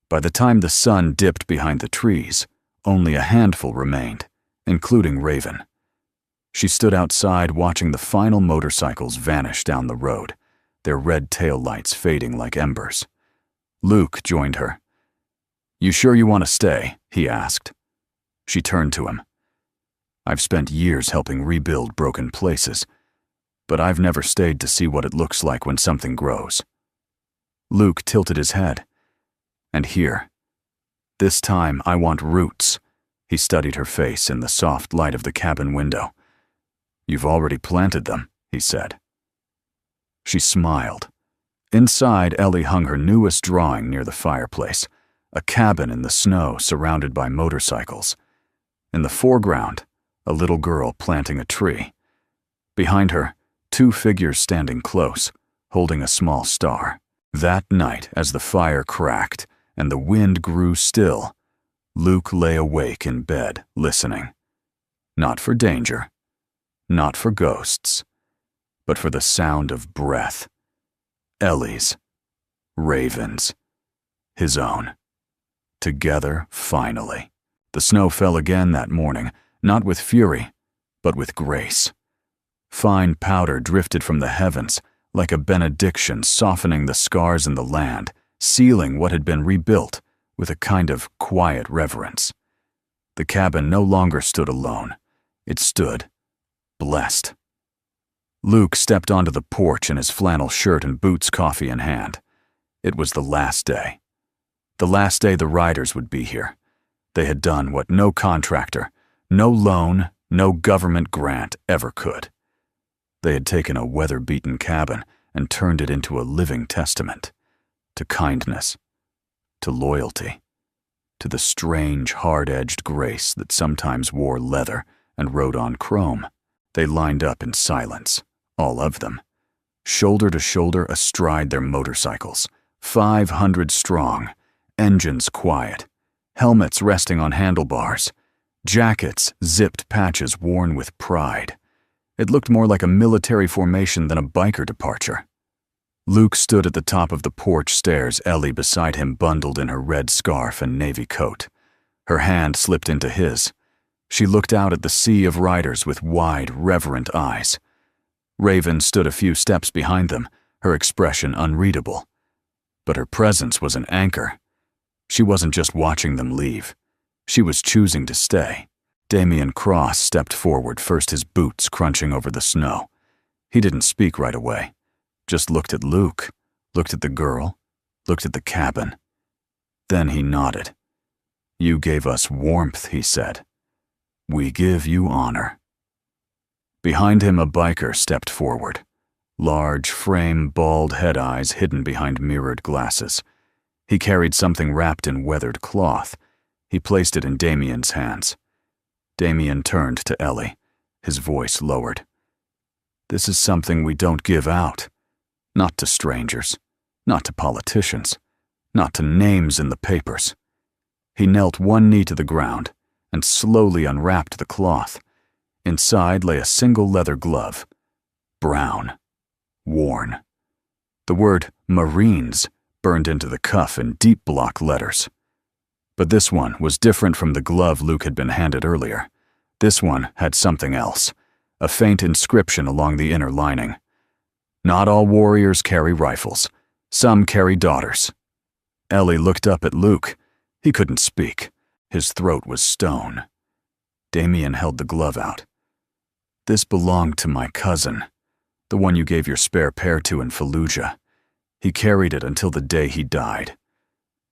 A: By the time the sun dipped behind the trees, only a handful remained, including Raven. She stood outside watching the final motorcycles vanish down the road, their red taillights fading like embers. Luke joined her. "You sure you want to stay?" he asked. She turned to him. "I've spent years helping rebuild broken places, but I've never stayed to see what it looks like when something grows." Luke tilted his head. "And here. This time I want roots." He studied her face in the soft light of the cabin window. "You've already planted them," he said. She smiled. Inside, Ellie hung her newest drawing near the fireplace, a cabin in the snow surrounded by motorcycles. In the foreground, a little girl planting a tree. Behind her, two figures standing close, holding a small star. That night, as the fire cracked and the wind grew still, Luke lay awake in bed, listening. Not for danger, not for ghosts, but for the sound of breath. Ellie's, Raven's, his own. Together, finally. The snow fell again that morning, not with fury, but with grace. Fine powder drifted from the heavens, like a benediction, softening the scars in the land, sealing what had been rebuilt with a kind of quiet reverence. The cabin no longer stood alone. It stood blessed. Luke stepped onto the porch in his flannel shirt and boots, coffee in hand. It was the last day. The last day the riders would be here. They had done what no contractor, no loan, no government grant ever could. They had taken a weather-beaten cabin and turned it into a living testament to kindness, to loyalty, to the strange, hard-edged grace that sometimes wore leather and rode on chrome. They lined up in silence, all of them, shoulder to shoulder astride their motorcycles, 500 strong, engines quiet, helmets resting on handlebars, jackets, zipped patches worn with pride. It looked more like a military formation than a biker departure. Luke stood at the top of the porch stairs, Ellie beside him, bundled in her red scarf and navy coat. Her hand slipped into his. She looked out at the sea of riders with wide, reverent eyes. Raven stood a few steps behind them, her expression unreadable. But her presence was an anchor. She wasn't just watching them leave. She was choosing to stay. Damien Cross stepped forward, first his boots crunching over the snow. He didn't speak right away, just looked at Luke, looked at the girl, looked at the cabin. Then he nodded. "You gave us warmth," he said. "We give you honor." Behind him, a biker stepped forward. Large, frame, bald head eyes hidden behind mirrored glasses. He carried something wrapped in weathered cloth. He placed it in Damien's hands. Damien turned to Ellie, his voice lowered. "This is something we don't give out. Not to strangers, not to politicians, not to names in the papers." He knelt one knee to the ground and slowly unwrapped the cloth. Inside lay a single leather glove. Brown. Worn. The word Marines burned into the cuff in deep block letters. But this one was different from the glove Luke had been handed earlier. This one had something else, a faint inscription along the inner lining. "Not all warriors carry rifles. Some carry daughters." Ellie looked up at Luke. He couldn't speak. His throat was stone. Damien held the glove out. "This belonged to my cousin, the one you gave your spare pair to in Fallujah. He carried it until the day he died.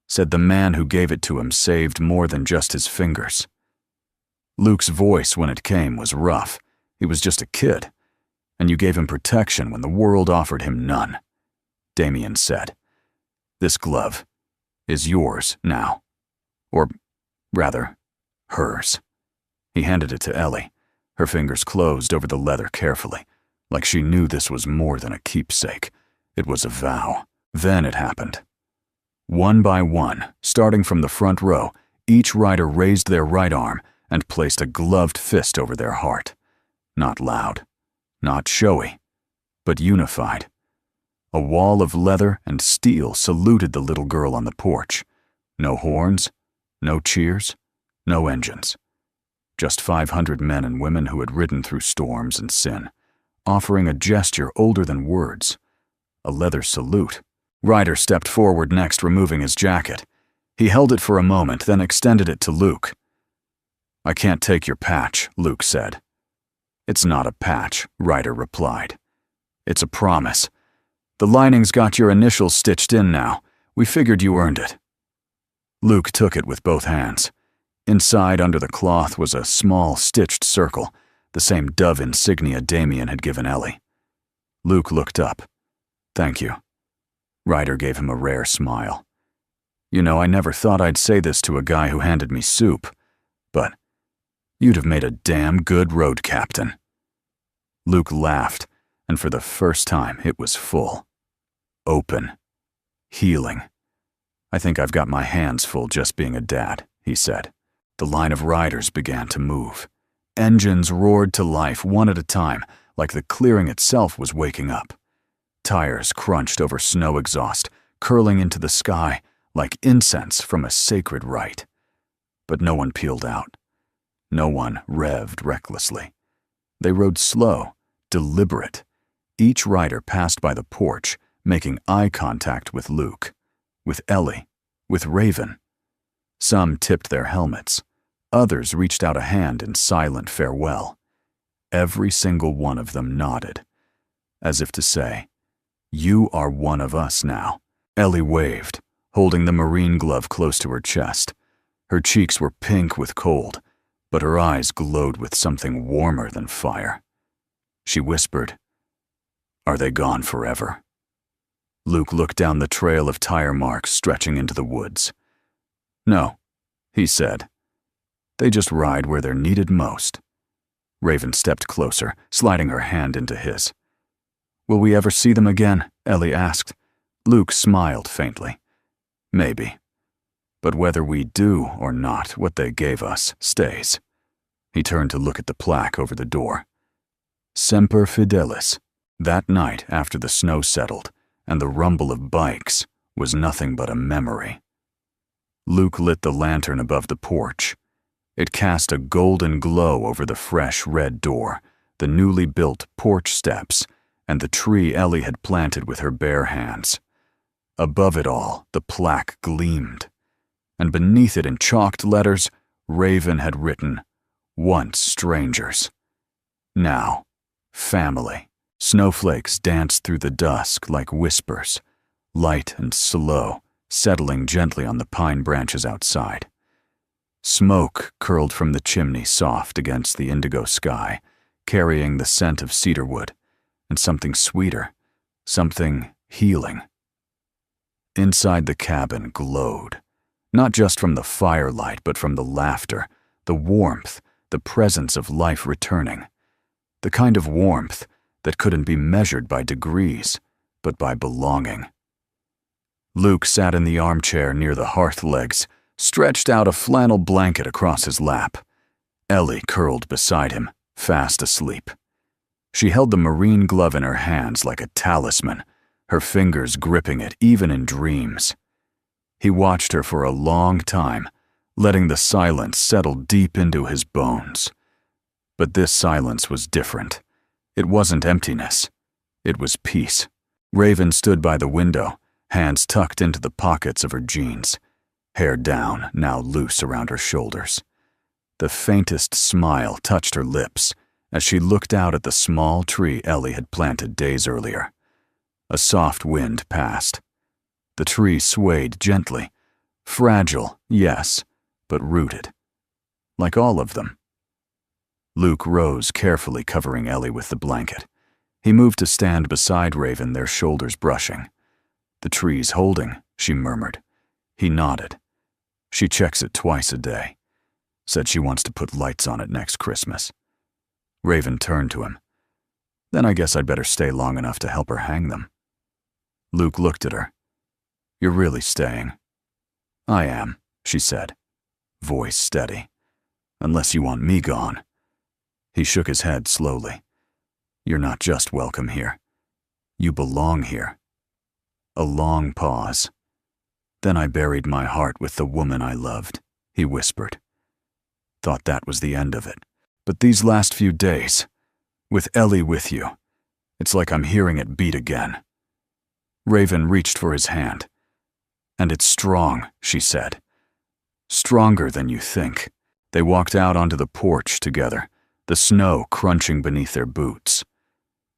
A: Said the man who gave it to him saved more than just his fingers." Luke's voice, when it came, was rough. He was just a kid, and you gave him protection when the world offered him none. Damien said, "This glove is yours now. Or, rather, hers." He handed it to Ellie. Her fingers closed over the leather carefully, like she knew this was more than a keepsake. It was a vow. Then it happened. One by one, starting from the front row, each rider raised their right arm and placed a gloved fist over their heart. Not loud, not showy, but unified. A wall of leather and steel saluted the little girl on the porch. No horns, no cheers, no engines. Just 500 men and women who had ridden through storms and sin, offering a gesture older than words. A leather salute. Ryder stepped forward next, removing his jacket. He held it for a moment, then extended it to Luke. "I can't take your patch," Luke said. "It's not a patch," Ryder replied. "It's a promise. The lining's got your initials stitched in now. We figured you earned it." Luke took it with both hands. Inside, under the cloth, was a small, stitched circle, the same dove insignia Damien had given Ellie. Luke looked up. "Thank you." Ryder gave him a rare smile. "You know, I never thought I'd say this to a guy who handed me soup, but you'd have made a damn good road captain." Luke laughed, and for the first time it was full. Open. Healing. "I think I've got my hands full just being a dad," he said. The line of riders began to move. Engines roared to life one at a time, like the clearing itself was waking up. Tires crunched over snow exhaust, curling into the sky like incense from a sacred rite. But no one peeled out. No one revved recklessly. They rode slow, deliberate. Each rider passed by the porch, making eye contact with Luke, with Ellie, with Raven. Some tipped their helmets. Others reached out a hand in silent farewell. Every single one of them nodded, as if to say, "You are one of us now." Ellie waved, holding the Marine glove close to her chest. Her cheeks were pink with cold, but her eyes glowed with something warmer than fire. She whispered, "Are they gone forever?" Luke looked down the trail of tire marks stretching into the woods. "No," he said. "They just ride where they're needed most." Raven stepped closer, sliding her hand into his. "Will we ever see them again?" Ellie asked. Luke smiled faintly. "Maybe. But whether we do or not, what they gave us stays." He turned to look at the plaque over the door. Semper Fidelis. That night, after the snow settled and the rumble of bikes, was nothing but a memory. Luke lit the lantern above the porch. It cast a golden glow over the fresh red door, the newly built porch steps, and the tree Ellie had planted with her bare hands. Above it all, the plaque gleamed, and beneath it in chalked letters, Raven had written, "Once strangers. Now, family." Snowflakes danced through the dusk like whispers, light and slow, settling gently on the pine branches outside. Smoke curled from the chimney soft against the indigo sky, carrying the scent of cedarwood, and something sweeter, something healing. Inside the cabin glowed, not just from the firelight, but from the laughter, the warmth, the presence of life returning. The kind of warmth that couldn't be measured by degrees, but by belonging. Luke sat in the armchair near the hearth legs, stretched out a flannel blanket across his lap. Ellie curled beside him, fast asleep. She held the marine glove in her hands like a talisman, her fingers gripping it even in dreams. He watched her for a long time, letting the silence settle deep into his bones. But this silence was different. It wasn't emptiness. It was peace. Raven stood by the window, hands tucked into the pockets of her jeans, hair down, now loose around her shoulders. The faintest smile touched her lips as she looked out at the small tree Ellie had planted days earlier. A soft wind passed. The tree swayed gently. Fragile, yes, but rooted. Like all of them. Luke rose, carefully covering Ellie with the blanket. He moved to stand beside Raven, their shoulders brushing. "The tree's holding," she murmured. He nodded. "She checks it twice a day. Said she wants to put lights on it next Christmas." Raven turned to him. "Then I guess I'd better stay long enough to help her hang them." Luke looked at her. "You're really staying?" "I am," she said, voice steady. "Unless you want me gone." He shook his head slowly. "You're not just welcome here. You belong here." A long pause. "Then I buried my heart with the woman I loved," he whispered. "Thought that was the end of it. But these last few days, with Ellie with you, it's like I'm hearing it beat again." Raven reached for his hand. "And it's strong," she said. "Stronger than you think." They walked out onto the porch together, the snow crunching beneath their boots.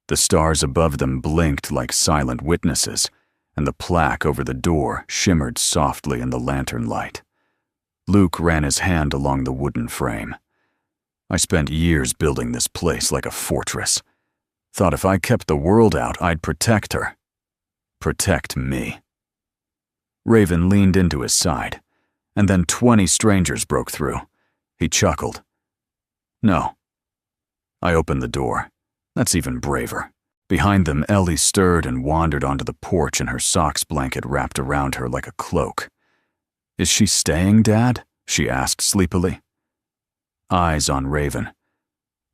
A: The stars above them blinked like silent witnesses, and the plaque over the door shimmered softly in the lantern light. Luke ran his hand along the wooden frame. "I spent years building this place like a fortress. Thought if I kept the world out, I'd protect her. Protect me." Raven leaned into his side, and then 20 strangers broke through. He chuckled. "No." I opened the door. That's even braver. Behind them, Ellie stirred and wandered onto the porch, and her socks blanket wrapped around her like a cloak. "Is she staying, Dad?" she asked sleepily. Eyes on Raven.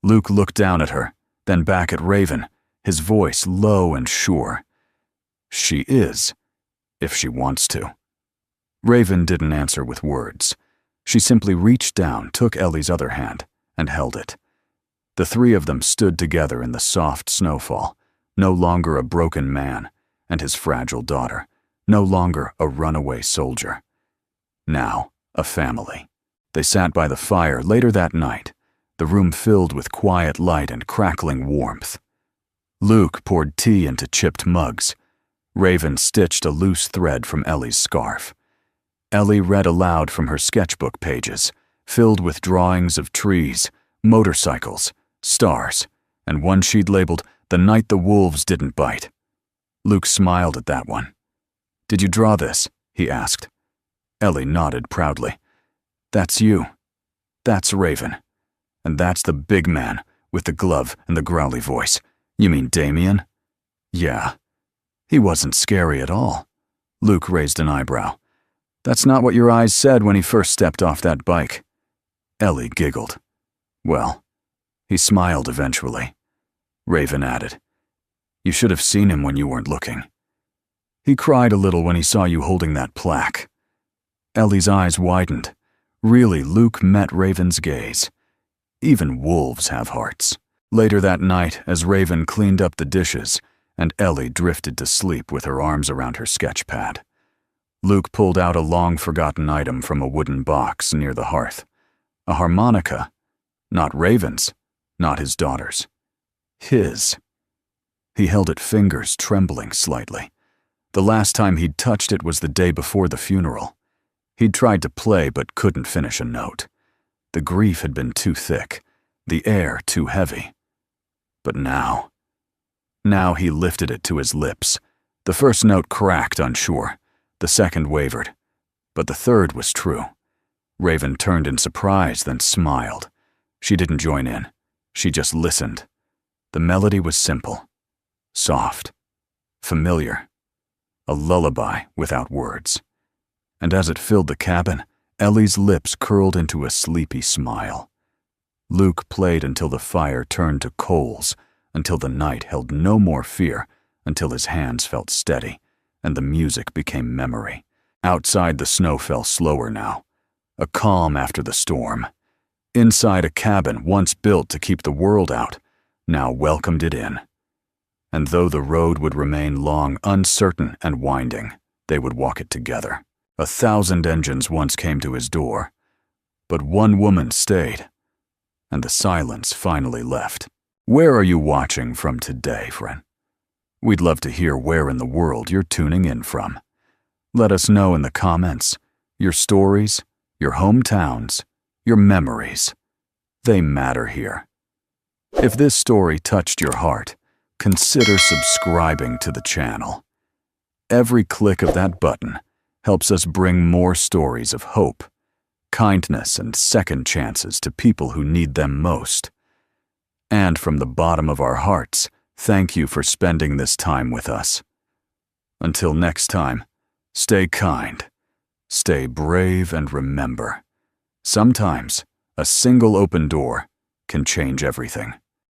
A: Luke looked down at her, then back at Raven, his voice low and sure. "She is, if she wants to." Raven didn't answer with words. She simply reached down, took Ellie's other hand, and held it. The three of them stood together in the soft snowfall, no longer a broken man and his fragile daughter, no longer a runaway soldier. Now, a family. They sat by the fire later that night, the room filled with quiet light and crackling warmth. Luke poured tea into chipped mugs. Raven stitched a loose thread from Ellie's scarf. Ellie read aloud from her sketchbook pages, filled with drawings of trees, motorcycles, stars, and one she'd labeled "The Night the Wolves Didn't Bite." Luke smiled at that one. "Did you draw this?" he asked. Ellie nodded proudly. "That's you. That's Raven. And that's the big man with the glove and the growly voice. You mean Damien?" "Yeah." "He wasn't scary at all." Luke raised an eyebrow. "That's not what your eyes said when he first stepped off that bike." Ellie giggled. "Well," he smiled eventually. Raven added, "You should have seen him when you weren't looking. He cried a little when he saw you holding that plaque." Ellie's eyes widened. Really, Luke met Raven's gaze. Even wolves have hearts. Later that night, as Raven cleaned up the dishes, and Ellie drifted to sleep with her arms around her sketch pad, Luke pulled out a long-forgotten item from a wooden box near the hearth. A harmonica. Not Raven's, not his daughter's. His. He held it, fingers trembling slightly. The last time he'd touched it was the day before the funeral. He'd tried to play but couldn't finish a note. The grief had been too thick, the air too heavy. But now he lifted it to his lips. The first note cracked, unsure. The second wavered. But the third was true. Raven turned in surprise, then smiled. She didn't join in. She just listened. The melody was simple, soft, familiar. A lullaby without words. And as it filled the cabin, Ellie's lips curled into a sleepy smile. Luke played until the fire turned to coals, until the night held no more fear, until his hands felt steady, and the music became memory. Outside, the snow fell slower now, a calm after the storm. Inside, a cabin once built to keep the world out, now welcomed it in. And though the road would remain long, uncertain, and winding, they would walk it together. 1,000 engines once came to his door, but one woman stayed, and the silence finally left. Where are you watching from today, friend? We'd love to hear where in the world you're tuning in from. Let us know in the comments. Your stories, your hometowns, your memories. They matter here. If this story touched your heart, consider subscribing to the channel. Every click of that button helps us bring more stories of hope, kindness, and second chances to people who need them most. And from the bottom of our hearts, thank you for spending this time with us. Until next time, stay kind, stay brave, and remember, sometimes a single open door can change everything.